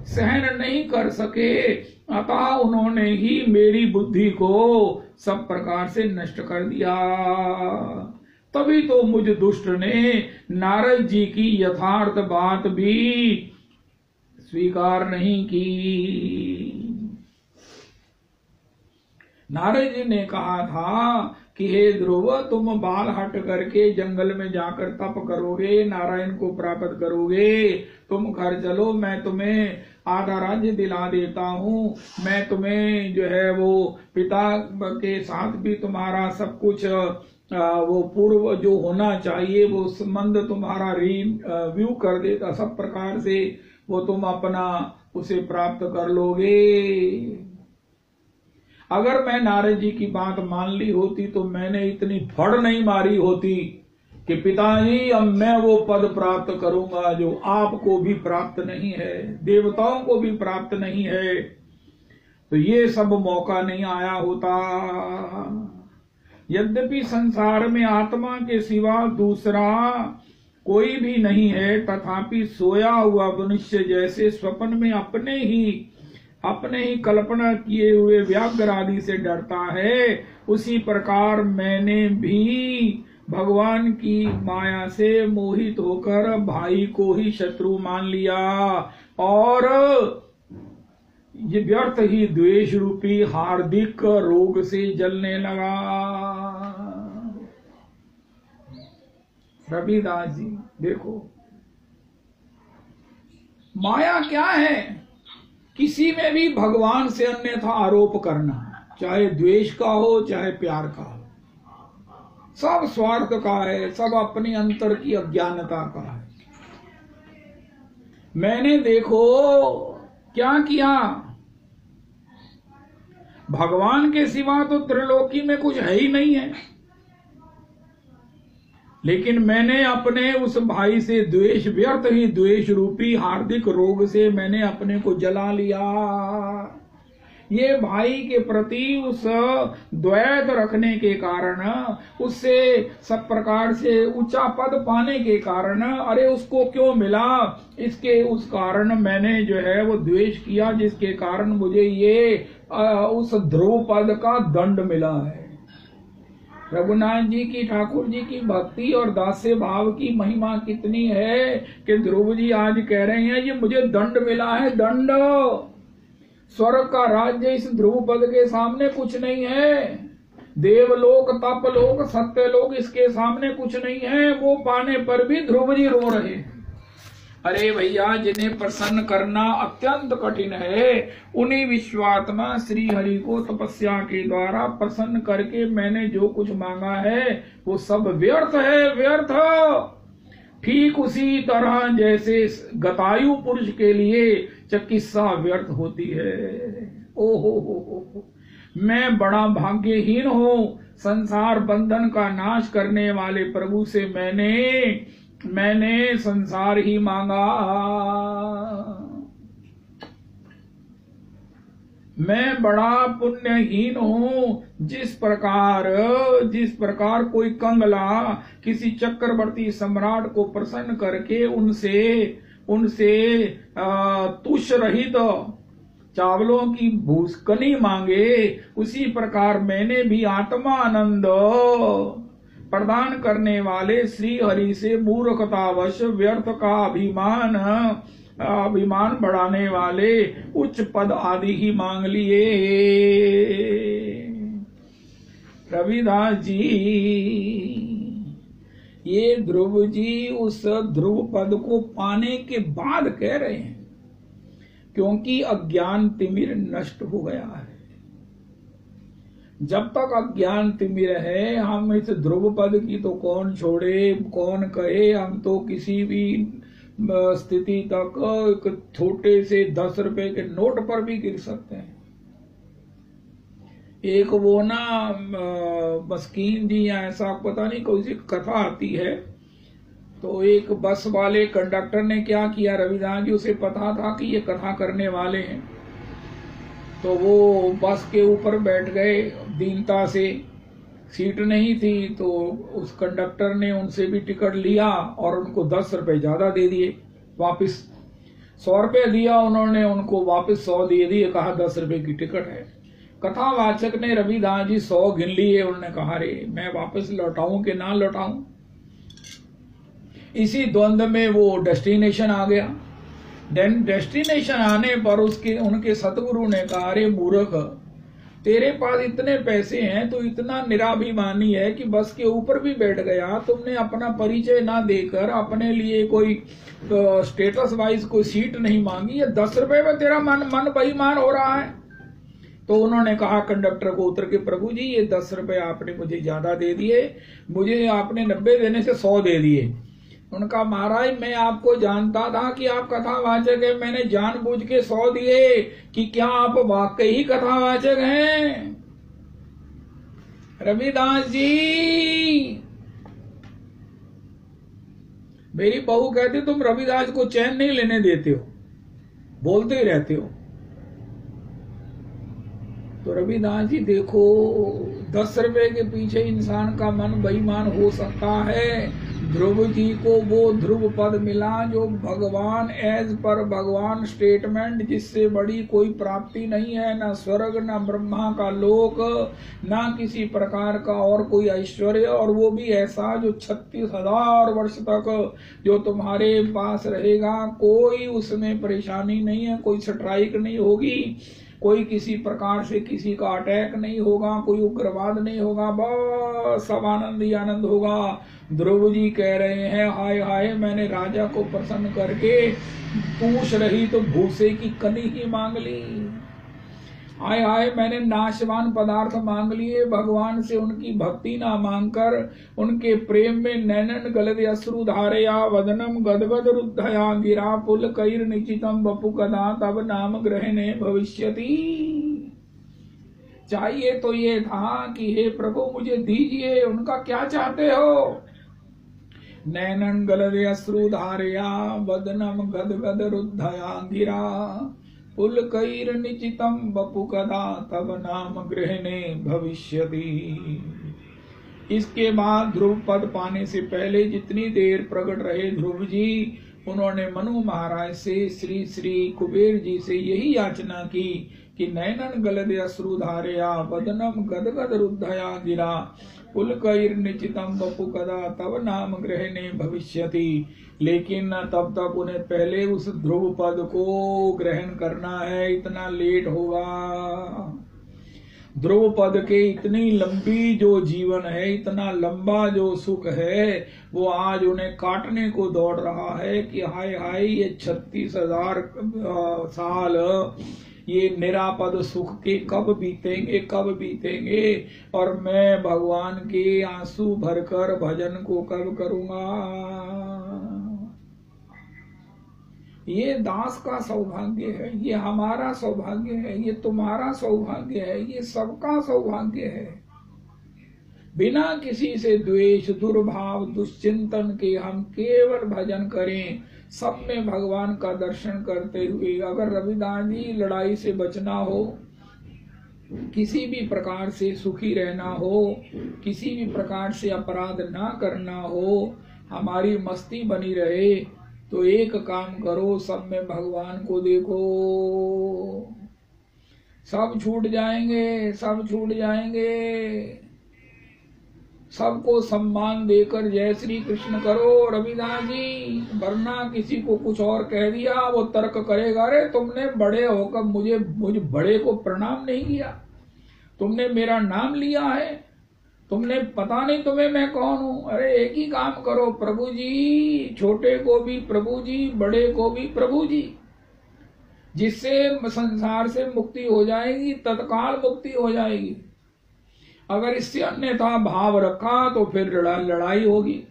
सहन नहीं कर सके, अतः उन्होंने ही मेरी बुद्धि को सब प्रकार से नष्ट कर दिया। तभी तो मुझ दुष्ट ने नारद जी की यथार्थ बात भी स्वीकार नहीं की। नारद जी ने कहा था कि हे ध्रुव तुम बाल हट करके जंगल में जाकर तप करोगे, नारायण को प्राप्त करोगे, तुम घर चलो, मैं तुम्हें आधा राज्य दिला देता हूँ, मैं तुम्हें जो है वो पिता के साथ भी तुम्हारा सब कुछ वो पूर्व जो होना चाहिए वो संबंध तुम्हारा रिव्यू कर देता, सब प्रकार से वो तुम अपना उसे प्राप्त कर लोगे। अगर मैं नारद जी की बात मान ली होती तो मैंने इतनी फड़ नहीं मारी होती कि पिताजी अब मैं वो पद प्राप्त करूंगा जो आपको भी प्राप्त नहीं है, देवताओं को भी प्राप्त नहीं है, तो ये सब मौका नहीं आया होता। यद्यपि संसार में आत्मा के सिवा दूसरा कोई भी नहीं है, तथापि सोया हुआ मनुष्य जैसे स्वप्न में अपने ही कल्पना किए हुए व्याघ्र आदि से डरता है, उसी प्रकार मैंने भी भगवान की माया से मोहित होकर भाई को ही शत्रु मान लिया और ये व्यर्थ ही द्वेष रूपी हार्दिक रोग से जलने लगा। रविदास जी देखो, माया क्या है? किसी में भी भगवान से अन्यथा आरोप करना, चाहे द्वेष का हो चाहे प्यार का हो, सब स्वार्थ का है, सब अपनी अंतर की अज्ञानता का है। मैंने देखो क्या किया, भगवान के सिवा तो त्रिलोकी में कुछ है ही नहीं है, लेकिन मैंने अपने उस भाई से द्वेष, व्यर्थ ही द्वेष रूपी हार्दिक रोग से मैंने अपने को जला लिया। ये भाई के प्रति उस द्वैत रखने के कारण, उससे सब प्रकार से ऊंचा पद पाने के कारण, अरे उसको क्यों मिला, इसके उस कारण मैंने जो है वो द्वेष किया, जिसके कारण मुझे ये उस ध्रुव पद का दंड मिला है। रघुनाथ जी की, ठाकुर जी की भक्ति और दास्य भाव की महिमा कितनी है कि ध्रुव जी आज कह रहे हैं ये मुझे दंड मिला है, दंड। स्वर्ग का राज्य इस ध्रुव पद के सामने कुछ नहीं है, देवलोक, तपलोक, सत्यलोक इसके सामने कुछ नहीं है। वो पाने पर भी ध्रुव जी रो रहे हैं। अरे भैया, जिन्हें प्रसन्न करना अत्यंत कठिन है, उन्हीं विश्वात्मा श्री हरि को तपस्या के द्वारा प्रसन्न करके मैंने जो कुछ मांगा है वो सब व्यर्थ है, व्यर्थ। ठीक उसी तरह जैसे गतायु पुरुष के लिए चिकित्सा व्यर्थ होती है। ओहो, मैं बड़ा भाग्यहीन हूँ, संसार बंधन का नाश करने वाले प्रभु से मैंने संसार ही मांगा। मैं बड़ा पुण्यहीन हूँ। जिस प्रकार कोई कंगला किसी चक्रवर्ती सम्राट को प्रसन्न करके उनसे तुष रहित चावलों की भूसकनी मांगे, उसी प्रकार मैंने भी आत्मा आनंद प्रदान करने वाले श्री हरि से मूर्खतावश व्यर्थ का अभिमान बढ़ाने वाले उच्च पद आदि ही मांग लिए। रविदास जी, ये ध्रुव जी उस ध्रुव पद को पाने के बाद कह रहे हैं, क्योंकि अज्ञान तिमिर नष्ट हो गया है। जब तक अज्ञान तिमिर है, हम इस ध्रुव पद की तो कौन छोड़े, कौन कहे। हम तो किसी भी स्थिति तक एक छोटे से 10 रुपए के नोट पर भी गिर सकते हैं। एक वो ना मस्कीन जी या ऐसा पता नहीं कोई सी कथा आती है, तो एक बस वाले कंडक्टर ने क्या किया, रविदास जी उसे पता था कि ये कथा करने वाले हैं, तो वो बस के ऊपर बैठ गए। दीनता से सीट नहीं थी, तो उस कंडक्टर ने उनसे भी टिकट लिया और उनको 10 रुपए ज्यादा दे दिए। वापस 100 रुपए दिया उन्होंने, उनको वापस 100 दे दिए, कहा 10 रुपए की टिकट है। कथावाचक ने रविदास जी 100 गिन लिए। उन्होंने कहा रे मैं वापस लौटाऊं कि ना लौटाऊं। इसी द्वंद में वो डेस्टिनेशन आ गया। डेस्टिनेशन आने पर उनके सतगुरु ने कहा, अरे मूर्ख, तेरे पास इतने पैसे हैं तो इतना निराभिमानी है कि बस के ऊपर भी बैठ गया। तुमने अपना परिचय ना देकर अपने लिए कोई स्टेटस वाइज कोई सीट नहीं मांगी। ये 10 रुपए में तेरा मन बेईमान हो रहा है। तो उन्होंने कहा कंडक्टर को उतर के, प्रभु जी ये 10 रुपए आपने मुझे ज्यादा दे दिए, मुझे आपने 90 देने से 100 दे दिए। उनका, महाराज मैं आपको जानता था कि आप कथावाचक है, मैंने जानबूझ के 100 दिए कि क्या आप वाकई ही कथावाचक हैं। रविदास जी, मेरी बहू कहती तुम रविदास को चैन नहीं लेने देते हो, बोलते ही रहते हो। तो रविदास जी देखो, 10 रुपए के पीछे इंसान का मन बेईमान हो सकता है। ध्रुव जी को वो ध्रुव पद मिला जो भगवान एज पर भगवान स्टेटमेंट, जिससे बड़ी कोई प्राप्ति नहीं है, न स्वर्ग न ब्रह्मा का लोक, न किसी प्रकार का और कोई ऐश्वर्य, और वो भी ऐसा जो 36,000 वर्ष तक जो तुम्हारे पास रहेगा। कोई उसमें परेशानी नहीं है, कोई स्ट्राइक नहीं होगी, कोई किसी प्रकार से किसी का अटैक नहीं होगा, कोई उग्रवाद नहीं होगा, बस सब आनंद ही आनंद होगा। ध्रुव जी कह रहे हैं, हाय हाय, मैंने राजा को प्रसन्न करके पूछ रही तो भूसे की कनी ही मांग ली। हाय हाय, मैंने नाशवान पदार्थ मांग लिए, भगवान से उनकी भक्ति ना मांगकर उनके प्रेम में नैनन गलद अश्रु धारया, वदनम गदगद रुद्धया, गिरा पुल कैर निचितम बपु कदा तब नाम ग्रहणे भविष्यति। चाहिए तो ये था कि हे प्रभु मुझे दीजिए, उनका क्या चाहते हो? नैनन गलद अश्रु धारया, वदनम गदगद रुद्धया, गिरा पुल कैर निचितम बपु कदा तब नाम ग्रहणे भविष्यति। इसके बाद ध्रुव पद पाने से पहले जितनी देर प्रकट रहे ध्रुव जी, उन्होंने मनु महाराज से श्री श्री कुबेर जी से यही याचना की कि नैनन गलद अश्रु धारया, वदनम गदगद रुद्धया, गिरा पुल कैर निचितम बपु कदा तब नाम ग्रहणे भविष्यति। लेकिन तब तक उन्हें पहले उस ध्रुव पद को ग्रहण करना है, इतना लेट होगा। ध्रुव पद के इतनी लंबी जो जीवन है, इतना लंबा जो सुख है, वो आज उन्हें काटने को दौड़ रहा है कि हाय हाय, ये 36,000 साल ये निरापद सुख के कब बीतेंगे, कब बीतेंगे, और मैं भगवान के आंसू भरकर भजन को कब करूंगा। ये दास का सौभाग्य है, ये हमारा सौभाग्य है, ये तुम्हारा सौभाग्य है, ये सबका सौभाग्य है। बिना किसी से द्वेष, दुर्भाव, दुश्चिंतन के हम केवल भजन करें, सब में भगवान का दर्शन करते हुए। अगर रविदास जी लड़ाई से बचना हो, किसी भी प्रकार से सुखी रहना हो, किसी भी प्रकार से अपराध ना करना हो, हमारी मस्ती बनी रहे, तो एक काम करो, सब में भगवान को देखो, सब छूट जाएंगे, सब छूट जाएंगे। सबको सम्मान देकर जय श्री कृष्ण करो रविदास जी, वरना किसी को कुछ और कह दिया, वो तर्क करेगा, अरे तुमने बड़े होकर मुझे बड़े को प्रणाम नहीं किया, तुमने मेरा नाम लिया है, तुमने पता नहीं तुम्हें मैं कौन हूं। अरे एक ही काम करो प्रभु जी, छोटे को भी प्रभु जी, बड़े को भी प्रभु जी, जिससे संसार से मुक्ति हो जाएगी, तत्काल मुक्ति हो जाएगी। अगर इससे अन्यथा भाव रखा तो फिर लड़ाई होगी,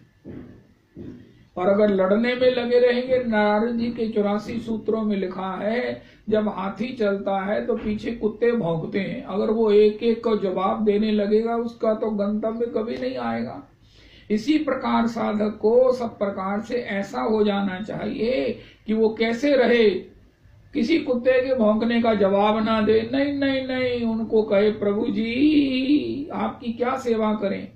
और अगर लड़ने में लगे रहेंगे, नारद जी के 84 सूत्रों में लिखा है, जब हाथी चलता है तो पीछे कुत्ते भौंकते हैं, अगर वो एक एक को जवाब देने लगेगा, उसका तो गंतव्य कभी नहीं आएगा। इसी प्रकार साधक को सब प्रकार से ऐसा हो जाना चाहिए कि वो कैसे रहे, किसी कुत्ते के भौंकने का जवाब ना दे, नहीं नहीं नहीं, उनको कहे प्रभु जी आपकी क्या सेवा करें,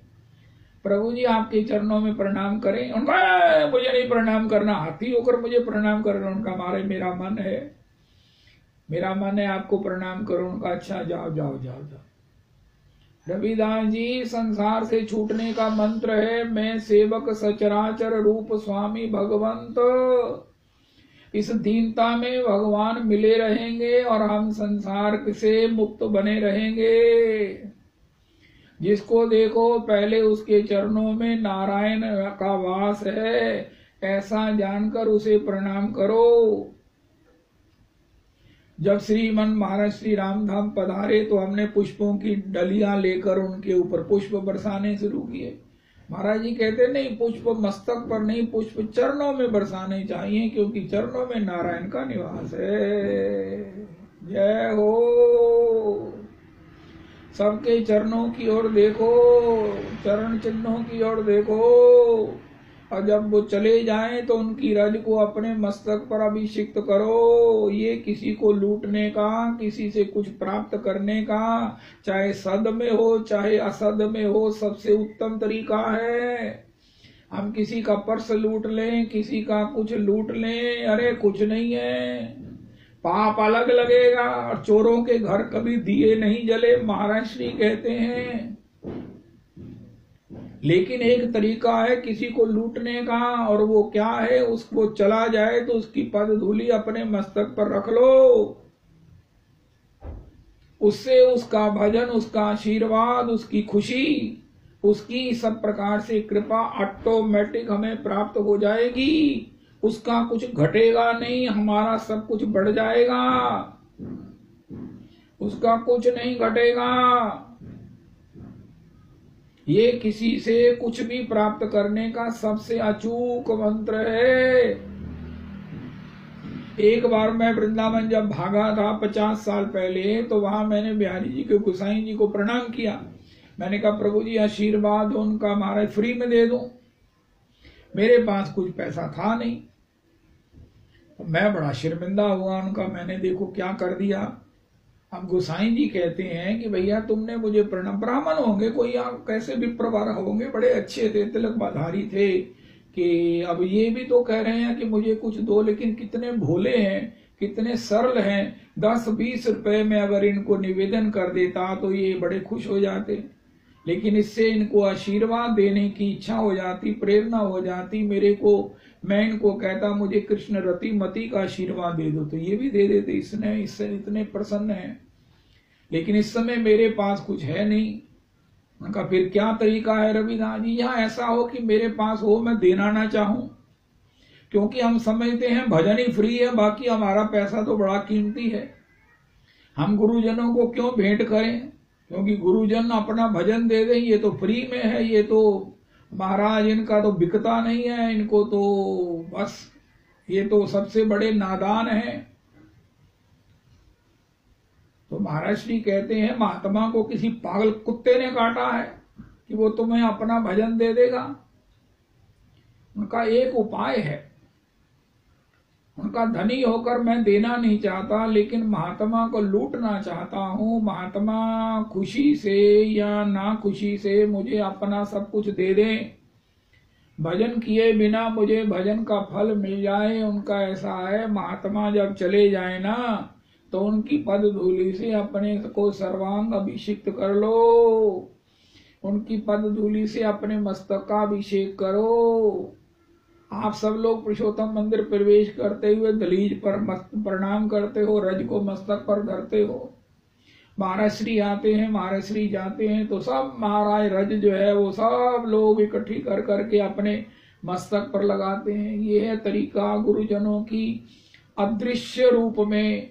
प्रभु जी आपके चरणों में प्रणाम करें। उनका मुझे नहीं प्रणाम करना, हाथी होकर मुझे प्रणाम करना, उनका मारे मेरा मन है, मेरा मन है आपको प्रणाम करो। उनका अच्छा जाओ जाओ जाओ जाओ। रविदास जी संसार से छूटने का मंत्र है, मैं सेवक सचराचर रूप स्वामी भगवंत। इस दीनता में भगवान मिले रहेंगे और हम संसार से मुक्त बने रहेंगे। जिसको देखो पहले उसके चरणों में नारायण का वास है, ऐसा जानकर उसे प्रणाम करो। जब श्रीमन महाराज श्री रामधाम पधारे तो हमने पुष्पों की डलियां लेकर उनके ऊपर पुष्प बरसाने शुरू किए। महाराज जी कहते नहीं, पुष्प मस्तक पर नहीं, पुष्प चरणों में बरसाने चाहिए, क्योंकि चरणों में नारायण का निवास है। जय हो। सबके चरणों की ओर देखो, चरण चिन्हों की ओर देखो, और जब वो चले जाएं तो उनकी रज को अपने मस्तक पर अभिषिक्त करो। ये किसी को लूटने का, किसी से कुछ प्राप्त करने का, चाहे सद में हो चाहे असद में हो, सबसे उत्तम तरीका है। हम किसी का पर्स लूट लें, किसी का कुछ लूट लें, अरे कुछ नहीं है, पाप अलग लगेगा। और चोरों के घर कभी दिए नहीं जले, महाराज श्री कहते हैं। लेकिन एक तरीका है किसी को लूटने का, और वो क्या है, उसको चला जाए तो उसकी पद धूलि अपने मस्तक पर रख लो। उससे उसका भजन, उसका आशीर्वाद, उसकी खुशी, उसकी सब प्रकार से कृपा ऑटोमेटिक हमें प्राप्त हो जाएगी। उसका कुछ घटेगा नहीं, हमारा सब कुछ बढ़ जाएगा, उसका कुछ नहीं घटेगा। ये किसी से कुछ भी प्राप्त करने का सबसे अचूक मंत्र है। एक बार मैं वृंदावन जब भागा था 50 साल पहले, तो वहां मैंने बिहारी जी के गोसाई जी को प्रणाम किया। मैंने कहा प्रभु जी आशीर्वाद उनका महाराज फ्री में दे दूं। मेरे पास कुछ पैसा था नहीं, तो मैं बड़ा शर्मिंदा हुआ उनका, मैंने देखो क्या कर दिया। अब गोसाई जी कहते हैं कि भैया तुमने मुझे प्रणाम, ब्राह्मण होंगे कोई, आप कैसे भी प्रवार होंगे, बड़े अच्छे थे, तिलक बाधारी थे, कि अब ये भी तो कह रहे हैं कि मुझे कुछ दो, लेकिन कितने भोले हैं, कितने सरल हैं। 10-20 रुपए में अगर इनको निवेदन कर देता तो ये बड़े खुश हो जाते, लेकिन इससे इनको आशीर्वाद देने की इच्छा हो जाती, प्रेरणा हो जाती मेरे को। मैं इनको कहता मुझे कृष्ण रति मति का आशीर्वाद दे दो, तो ये भी दे देते। इससे इतने प्रसन्न हैं, लेकिन इस समय मेरे पास कुछ है नहीं। उनका फिर क्या तरीका है रविदास जी, यहाँ ऐसा हो कि मेरे पास हो, मैं देना ना चाहूं, क्योंकि हम समझते हैं भजन ही फ्री है, बाकी हमारा पैसा तो बड़ा कीमती है। हम गुरुजनों को क्यों भेंट करें, क्योंकि गुरुजन अपना भजन दे दें, ये तो फ्री में है, ये तो महाराज इनका तो बिकता नहीं है, इनको तो बस ये तो सबसे बड़े नादान हैं। तो महाराज श्री कहते हैं महात्मा को किसी पागल कुत्ते ने काटा है कि वो तुम्हें अपना भजन दे देगा। उनका एक उपाय है, उनका धनी होकर मैं देना नहीं चाहता, लेकिन महात्मा को लूटना चाहता हूं। महात्मा खुशी से या ना खुशी से मुझे अपना सब कुछ दे दें, भजन किए बिना मुझे भजन का फल मिल जाए। उनका ऐसा है, महात्मा जब चले जाए ना तो उनकी पद धूलि से अपने को सर्वांग अभिषिक्त कर लो, उनकी पद धूलि से अपने मस्तक का अभिषेक करो। आप सब लोग पुरुषोत्तम मंदिर प्रवेश करते हुए दलीज पर प्रणाम करते हो, रज को मस्तक पर धरते हो। महाराज श्री आते हैं, महाराज श्री जाते हैं, तो सब महाराज रज जो है वो सब लोग इकट्ठी कर करके अपने मस्तक पर लगाते हैं। ये है तरीका गुरुजनों की अदृश्य रूप में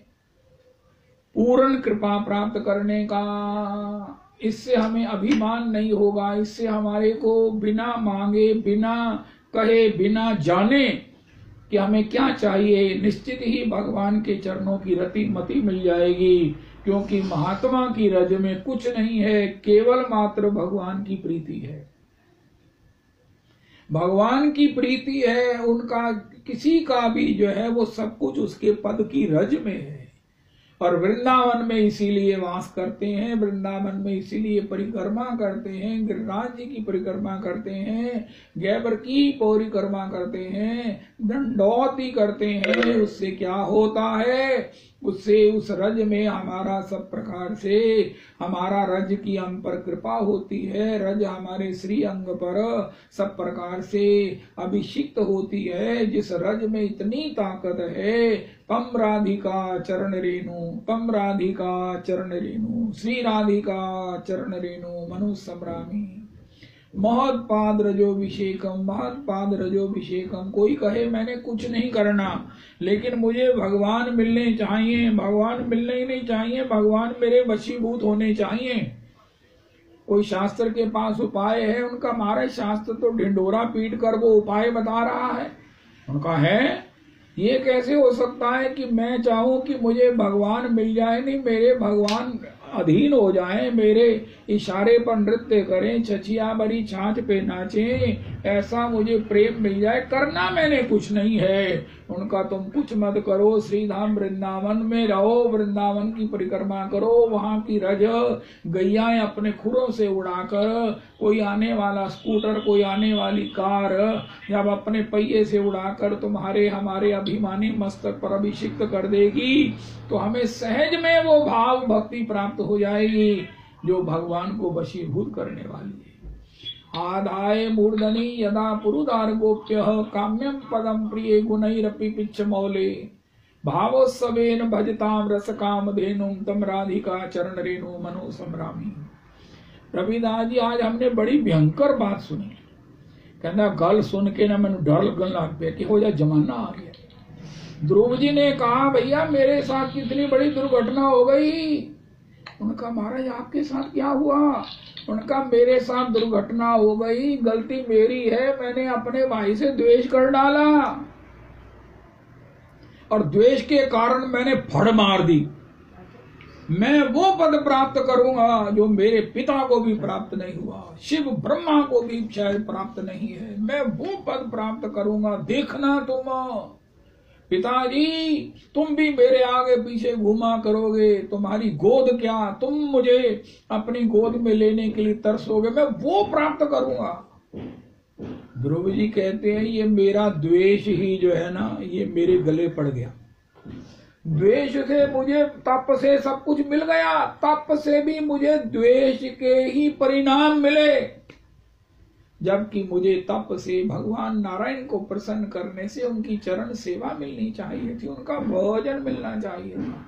पूर्ण कृपा प्राप्त करने का। इससे हमें अभिमान नहीं होगा, इससे हमारे को बिना मांगे, बिना कहे, बिना जाने कि हमें क्या चाहिए, निश्चित ही भगवान के चरणों की रति मति मिल जाएगी। क्योंकि महात्मा की रज में कुछ नहीं है, केवल मात्र भगवान की प्रीति है, भगवान की प्रीति है। उनका किसी का भी जो है वो सब कुछ उसके पद की रज में है। और वृंदावन में इसीलिए वास करते हैं, वृंदावन में इसीलिए परिक्रमा करते हैं, गिरिराज जी की परिक्रमा करते हैं, गैबर की परिक्रमा करते हैं, दंडौती करते हैं। उससे क्या होता है, उससे उस रज में हमारा सब प्रकार से हमारा रज की हम पर कृपा होती है, रज हमारे श्री अंग पर सब प्रकार से अभिषिक्त होती है। जिस रज में इतनी ताकत है, पम राधिका चरण रेणु, पम राधिका चरण रेणु, श्री राधिका चरण रेणु मनु सम्रामी, महत पाद रजोभिषेकम, महत पाद रजोभिषेकम। कोई कहे मैंने कुछ नहीं करना, लेकिन मुझे भगवान मिलने चाहिए, भगवान मिलने ही नहीं चाहिए, भगवान मेरे वशीभूत होने चाहिए। कोई शास्त्र के पास उपाय है उनका, महाराज शास्त्र तो ढिंडोरा पीट कर वो उपाय बता रहा है। उनका है ये कैसे हो सकता है कि मैं चाहूं कि मुझे भगवान मिल जाए, नहीं मेरे भगवान अधीन हो जाएं, मेरे इशारे पर नृत्य करें, छछिया भरी छाछ पे नाचें, ऐसा मुझे प्रेम मिल जाए, करना मैंने कुछ नहीं है। उनका तुम कुछ मत करो, श्रीधाम वृंदावन में रहो, वृंदावन की परिक्रमा करो, वहां की रज गैयाएं अपने खुरों से उड़ाकर, कोई आने वाला स्कूटर, कोई आने वाली कार जब अपने पहिए से उड़ाकर तुम्हारे हमारे अभिमानी मस्तक पर अभिषिक्त कर देगी, तो हमें सहज में वो भाव भक्ति प्राप्त हो जाएगी जो भगवान को वशीभूत करने वाली है। आदाय मूर्धनि यदा पुरुदार गोप्य काम्यम पदम प्रिय गुणैरपि पिच्छ मौले भावोत्सवेन भजताम रस काम धेनुम तम राधिका चरण रेणु मनो संभ्रामी। रविदास जी, आज हमने बड़ी भयंकर बात सुनी। कहना गल सुन के ना मैंने डर लगन लग पे कि हो जाए जमाना आ गया। ध्रुव जी ने कहा भैया मेरे साथ कितनी बड़ी दुर्घटना हो गई। उनका महाराज आपके साथ क्या हुआ? उनका मेरे साथ दुर्घटना हो गई, गलती मेरी है, मैंने अपने भाई से द्वेष कर डाला और द्वेष के कारण मैंने फड़ मार दी। मैं वो पद प्राप्त करूंगा जो मेरे पिता को भी प्राप्त नहीं हुआ, शिव ब्रह्मा को भी शायद प्राप्त नहीं है। मैं वो पद प्राप्त करूंगा, देखना तुम पिताजी, तुम भी मेरे आगे पीछे घूमा करोगे, तुम्हारी गोद क्या, तुम मुझे अपनी गोद में लेने के लिए तरसोगे, मैं वो प्राप्त करूंगा। ध्रुव जी कहते हैं ये मेरा द्वेष ही जो है ना, ये मेरे गले पड़ गया। द्वेष से मुझे तप से सब कुछ मिल गया, तप से भी मुझे द्वेष के ही परिणाम मिले, जबकि मुझे तप से भगवान नारायण को प्रसन्न करने से उनकी चरण सेवा मिलनी चाहिए थी, उनका भोजन मिलना चाहिए था।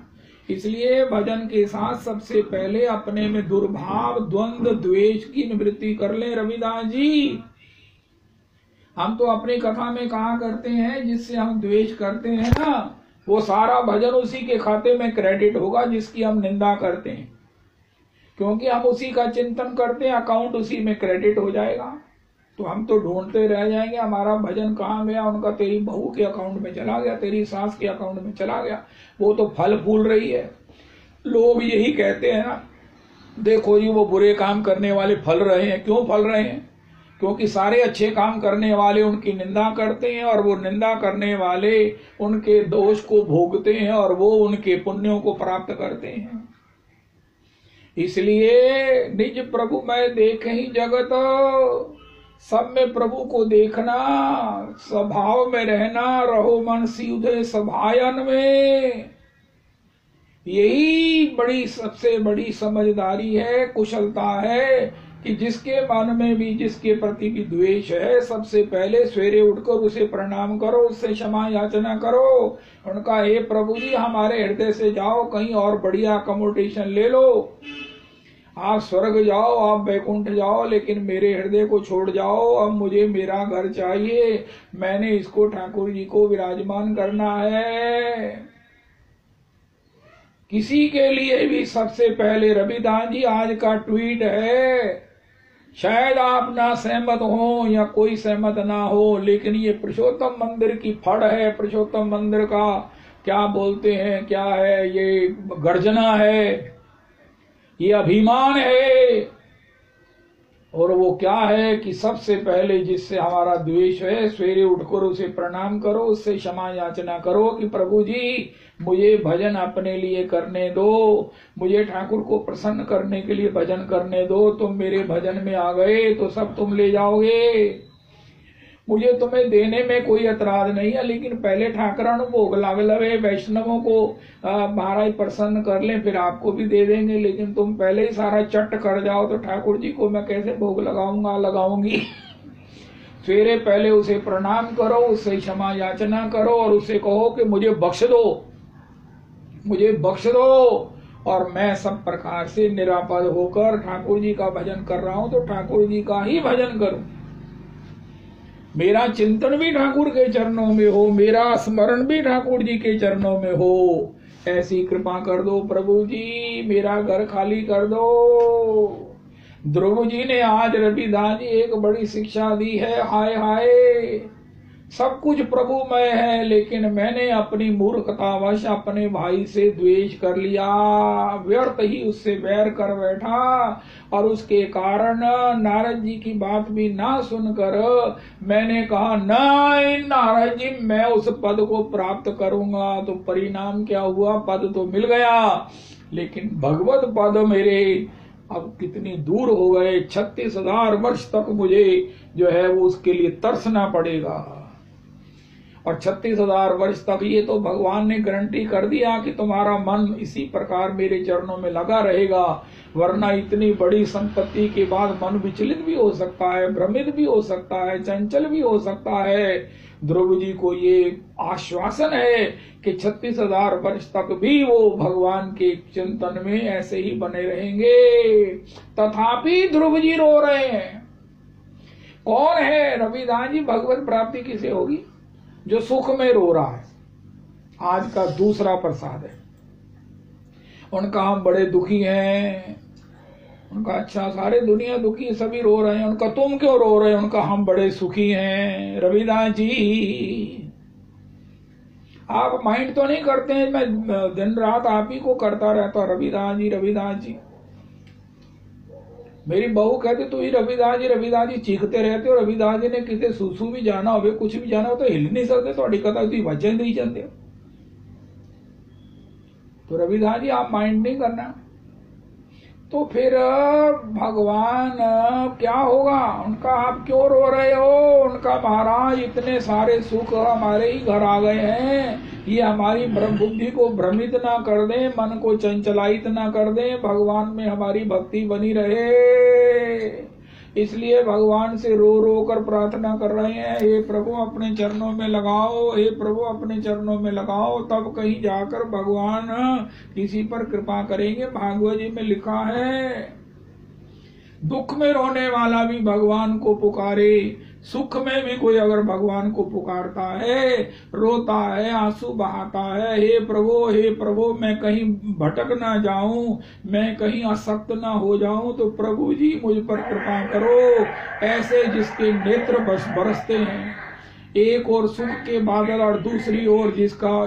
इसलिए भजन के साथ सबसे पहले अपने में दुर्भाव द्वंद्व द्वेष की निवृत्ति कर ले। रविदास जी, हम तो अपनी कथा में कहा करते हैं जिससे हम द्वेष करते हैं ना, वो सारा भजन उसी के खाते में क्रेडिट होगा जिसकी हम निंदा करते हैं, क्योंकि हम उसी का चिंतन करते हैं, अकाउंट उसी में क्रेडिट हो जाएगा। तो हम तो ढूंढते रह जाएंगे हमारा भजन कहाँ गया, उनका तेरी बहू के अकाउंट में चला गया, तेरी सास के अकाउंट में चला गया, वो तो फल फूल रही है। लोग यही कहते हैं ना, देखो जी वो बुरे काम करने वाले फल रहे हैं। क्यों फल रहे हैं? क्योंकि सारे अच्छे काम करने वाले उनकी निंदा करते हैं और वो निंदा करने वाले उनके दोष को भोगते हैं और वो उनके पुण्यों को प्राप्त करते हैं। इसलिए निज प्रभु मैं देखे ही जगत, सब में प्रभु को देखना, स्वभाव में रहना, रहो मन सीधे सभायन में, यही बड़ी सबसे बड़ी समझदारी है, कुशलता है कि जिसके मन में भी जिसके प्रति भी द्वेष है, सबसे पहले सवेरे उठकर उसे प्रणाम करो, उससे क्षमा याचना करो। उनका हे प्रभु जी हमारे हृदय से जाओ, कहीं और बढ़िया अकोमोडेशन ले लो, आप स्वर्ग जाओ, आप वैकुंठ जाओ, लेकिन मेरे हृदय को छोड़ जाओ। अब मुझे मेरा घर चाहिए, मैंने इसको ठाकुर जी को विराजमान करना है। किसी के लिए भी सबसे पहले रविदास जी आज का ट्वीट है, शायद आप ना सहमत हो या कोई सहमत ना हो, लेकिन ये पुरुषोत्तम मंदिर की फड़ है, पुरुषोत्तम मंदिर का क्या बोलते हैं, क्या है, ये गर्जना है, ये अभिमान है। और वो क्या है कि सबसे पहले जिससे हमारा द्वेष है, सवेरे उठकर उसे प्रणाम करो, उससे क्षमा याचना करो कि प्रभु जी मुझे भजन अपने लिए करने दो, मुझे ठाकुर को प्रसन्न करने के लिए भजन करने दो। तुम मेरे भजन में आ गए तो सब तुम ले जाओगे, मुझे तुम्हें देने में कोई ऐतराज नहीं है, लेकिन पहले ठाकरान भोग लगे, वैष्णवों को महाराज प्रसन्न कर लें, फिर आपको भी दे देंगे, लेकिन तुम पहले ही सारा चट कर जाओ तो ठाकुर जी को मैं कैसे भोग लगाऊंगी। सवेरे पहले उसे प्रणाम करो, उससे क्षमा याचना करो और उसे कहो कि मुझे बख्श दो, मुझे बख्श दो, और मैं सब प्रकार से निरापद होकर ठाकुर जी का भजन कर रहा हूं तो ठाकुर जी का ही भजन करूं। मेरा चिंतन भी ठाकुर के चरणों में हो, मेरा स्मरण भी ठाकुर जी के चरणों में हो, ऐसी कृपा कर दो प्रभु जी, मेरा घर खाली कर दो। ध्रुव जी ने आज रविदास जी एक बड़ी शिक्षा दी है। हाय हाय, सब कुछ प्रभुमय है, लेकिन मैंने अपनी मूर्खतावश अपने भाई से द्वेष कर लिया, व्यर्थ ही उससे बैर कर बैठा, और उसके कारण नारद जी की बात भी ना सुनकर मैंने कहा नहीं नारद जी मैं उस पद को प्राप्त करूंगा। तो परिणाम क्या हुआ, पद तो मिल गया, लेकिन भगवत पद मेरे अब कितनी दूर हो गए, 36,000 वर्ष तक मुझे जो है वो उसके लिए तरसना पड़ेगा। और 36,000 वर्ष तक ये तो भगवान ने गारंटी कर दिया कि तुम्हारा मन इसी प्रकार मेरे चरणों में लगा रहेगा, वरना इतनी बड़ी संपत्ति के बाद मन विचलित भी हो सकता है, भ्रमित भी हो सकता है, चंचल भी हो सकता है। ध्रुव जी को ये आश्वासन है कि 36,000 वर्ष तक भी वो भगवान के चिंतन में ऐसे ही बने रहेंगे। तथापि ध्रुव जी रो रहे हैं। कौन है? रविदास जी भगवत प्राप्ति किसे होगी? जो सुख में रो रहा है। आज का दूसरा प्रसाद है उनका, हम बड़े दुखी हैं। उनका अच्छा सारे दुनिया दुखी, सभी रो रहे हैं। उनका तुम क्यों रो रहे हैं? उनका हम बड़े सुखी हैं। रविदास जी आप माइंड तो नहीं करते हैं, मैं दिन रात आप ही को करता रहता हूं, रविदास जी रविदास जी। मेरी बहू कहती तू ही रविदास जी चीखते रहते हो। रविदास जी ने किसी सूसू भी जाना हो, कुछ भी जाना हो तो हिल नहीं सकते, थोड़ी कथा वजन नहीं चलते। तो रविदास जी आप माइंड नहीं करना। तो फिर भगवान क्या होगा उनका? आप क्यों रो रहे हो? उनका महाराज इतने सारे सुख हमारे ही घर आ गए हैं, ये हमारी बुद्धि को भ्रमित ना कर दे, मन को चंचलायित ना कर दे, भगवान में हमारी भक्ति बनी रहे। इसलिए भगवान से रो रो कर प्रार्थना कर रहे हैं, हे प्रभु अपने चरणों में लगाओ, हे प्रभु अपने चरणों में लगाओ, तब कहीं जाकर भगवान किसी पर कृपा करेंगे। भागवत जी में लिखा है दुख में रोने वाला भी भगवान को पुकारे, सुख में भी कोई अगर भगवान को पुकारता है, रोता है, आंसू बहाता है, हे प्रभु मैं कहीं भटक ना जाऊं, मैं कहीं असक्त ना हो जाऊं, तो प्रभु जी मुझ पर कृपा करो। ऐसे जिसके नेत्र बरसते हैं, एक और सुख के बादल और दूसरी ओर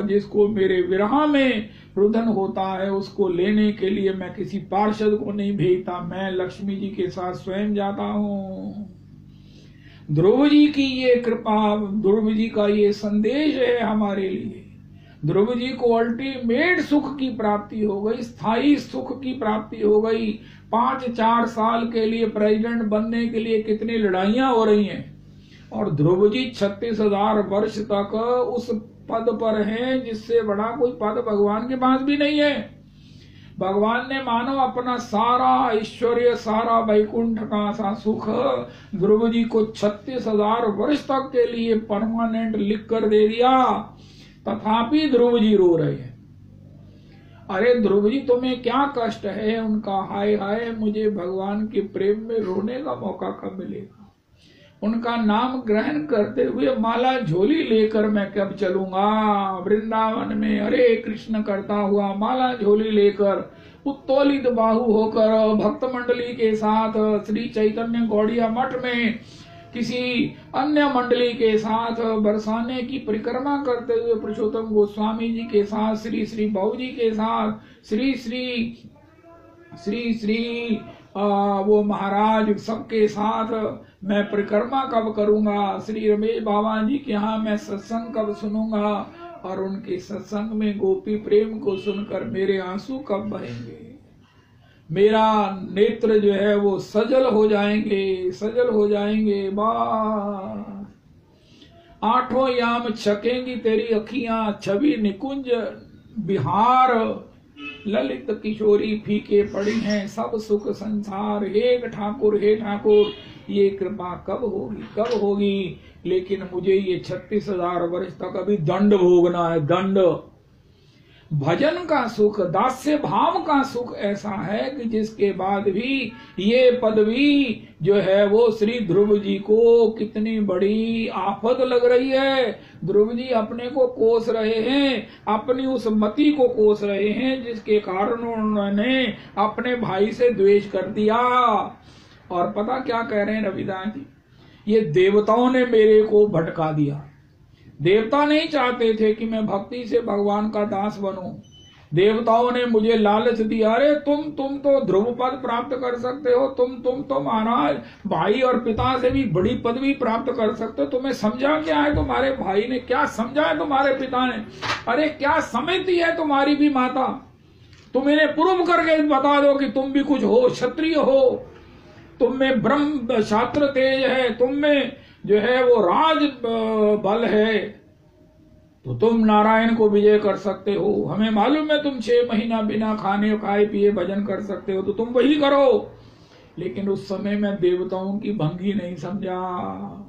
जिसको मेरे विरह में रुदन होता है, उसको लेने के लिए मैं किसी पार्षद को नहीं भेजता, मैं लक्ष्मी जी के साथ स्वयं जाता हूँ। ध्रुव जी की ये कृपा, ध्रुव जी का ये संदेश है हमारे लिए। ध्रुव जी को अल्टीमेट सुख की प्राप्ति हो गई, स्थायी सुख की प्राप्ति हो गई। 5-4 साल के लिए प्रेसिडेंट बनने के लिए कितनी लड़ाइयां हो रही हैं, और ध्रुव जी 36,000 वर्ष तक उस पद पर हैं जिससे बड़ा कोई पद भगवान के पास भी नहीं है। भगवान ने मानो अपना सारा ऐश्वर्य, सारा वैकुंठ का सा सुख ध्रुव जी को 36,000 वर्ष तक के लिए परमानेंट लिख कर दे दिया। तथापि ध्रुव जी रो रहे हैं। अरे ध्रुव जी तुम्हें क्या कष्ट है? उनका हाय हाय मुझे भगवान के प्रेम में रोने का मौका कब मिलेगा? उनका नाम ग्रहण करते हुए माला झोली लेकर मैं कब चलूंगा वृंदावन में? हरे कृष्ण करता हुआ माला झोली लेकर, उत्तोलित बाहु होकर भक्त मंडली के साथ श्री चैतन्य गौड़िया मठ में किसी अन्य मंडली के साथ बरसाने की परिक्रमा करते हुए, पुरुषोत्तम गोस्वामी जी के साथ, श्री श्री बाबू जी के साथ, श्री श्री वो महाराज सबके साथ मैं परिक्रमा कब करूंगा? श्री रमेश बाबा जी के यहाँ मैं सत्संग कब सुनूंगा? और उनके सत्संग में गोपी प्रेम को सुनकर मेरे आंसू कब बहेंगे? मेरा नेत्र जो है वो सजल हो जाएंगे। बस 8 याम छकेंगी तेरी अखियां, छवि निकुंज बिहार, ललित किशोरी फीके पड़ी हैं सब सुख संसार। हे ठाकुर ये कृपा कब होगी? लेकिन मुझे ये 36,000 वर्ष तक अभी दंड भोगना है। दंड भजन का सुख, दास्य भाव का सुख ऐसा है कि जिसके बाद भी ये पदवी जो है वो श्री ध्रुव जी को कितनी बड़ी आफत लग रही है। ध्रुव जी अपने को कोस रहे हैं, अपनी उस मति को कोस रहे हैं जिसके कारण उन्होंने अपने भाई से द्वेष कर दिया। और पता क्या कह रहे हैं रविदास जी? ये देवताओं ने मेरे को भटका दिया। देवता नहीं चाहते थे कि मैं भक्ति से भगवान का दास बनूं। देवताओं ने मुझे लालच दिया, अरे तुम तो ध्रुव पद प्राप्त कर सकते हो, तुम तो महाराज भाई और पिता से भी बड़ी पदवी प्राप्त कर सकते हो। तुम्हें समझा क्या है तुम्हारे भाई ने, क्या समझा है तुम्हारे पिता ने, अरे क्या समझती है तुम्हारी भी माता। तुम इन्हें प्रूव करके बता दो कि तुम भी कुछ हो, क्षत्रिय हो, तुम में ब्रह्म शास्त्र तेज है, तुम में जो है वो राज बल है, तो तुम नारायण को विजय कर सकते हो। हमें मालूम है तुम 6 महीना बिना खाने खाए पिए भजन कर सकते हो, तो तुम वही करो। लेकिन उस समय मैं देवताओं की भंगी नहीं समझा।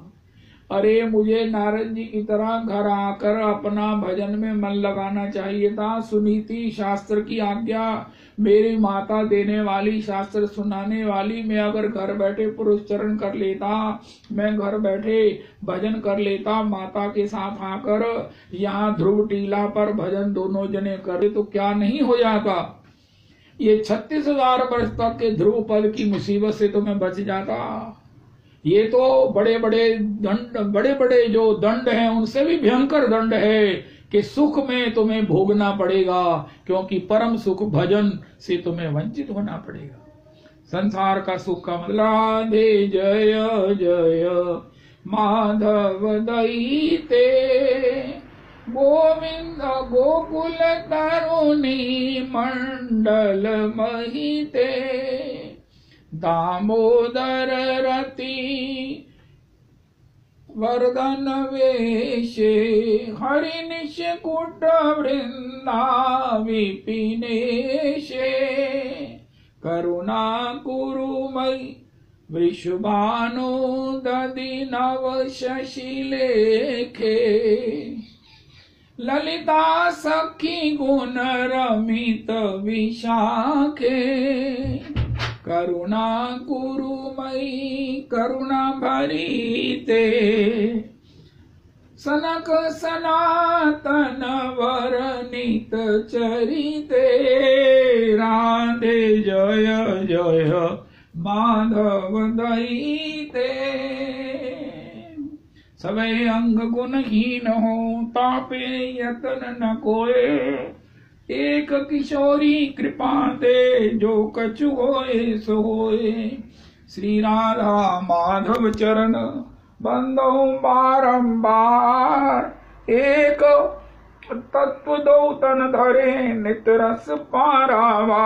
अरे मुझे नारद जी की तरह घर आकर अपना भजन में मन लगाना चाहिए था। सुनीति शास्त्र की आज्ञा, मेरी माता देने वाली, शास्त्र सुनाने वाली, मैं अगर घर बैठे पुरुष चरण कर लेता, मैं घर बैठे भजन कर लेता माता के साथ आकर, यहाँ ध्रुव टीला पर भजन दोनों जने करे तो क्या नहीं हो जाता। ये 36,000 वर्ष तक के ध्रुव पद की मुसीबत से तो मैं बच जाता। ये तो बड़े बड़े दंड, बड़े बड़े जो दंड हैं उनसे भी भयंकर दंड है कि सुख में तुम्हें भोगना पड़ेगा, क्योंकि परम सुख भजन से तुम्हें वंचित होना पड़ेगा। संसार का सुख का मतलब राधे जय जय माधव दईते, गोविंद गोकुल तरुणी मंडल महिते, दामोदर रति वर्धन वेशे, हरि निष्कुट वृंदा विपिनेशे, करुणा कुरुमयि वृषभानु दधि नव शशि लेखे, ललिता सखी गुण रमित विशाखे, करुणा कुरुमयि करुणा भरीते, सनक सनातन वर्णित चरिते, राधे जय जय माधव दईते। सबै अंग गुणहीन हो, तापे यतन न कोय, एक किशोरी कृपा दे, जो कछु होए सो होए। श्री राधा माधव चरण बंदो बारंबार, एक तत्व दो तन धरे, नित रस पारावा।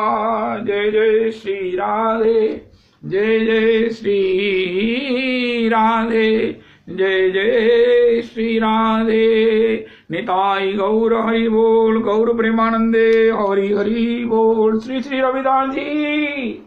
जय जय श्री राधे, जय जय श्री राधे, जय जय श्री राधे। निताई गौर हरि बोल, गौर प्रेमानंदे हरि हरि बोल। श्री श्री रविदास जी।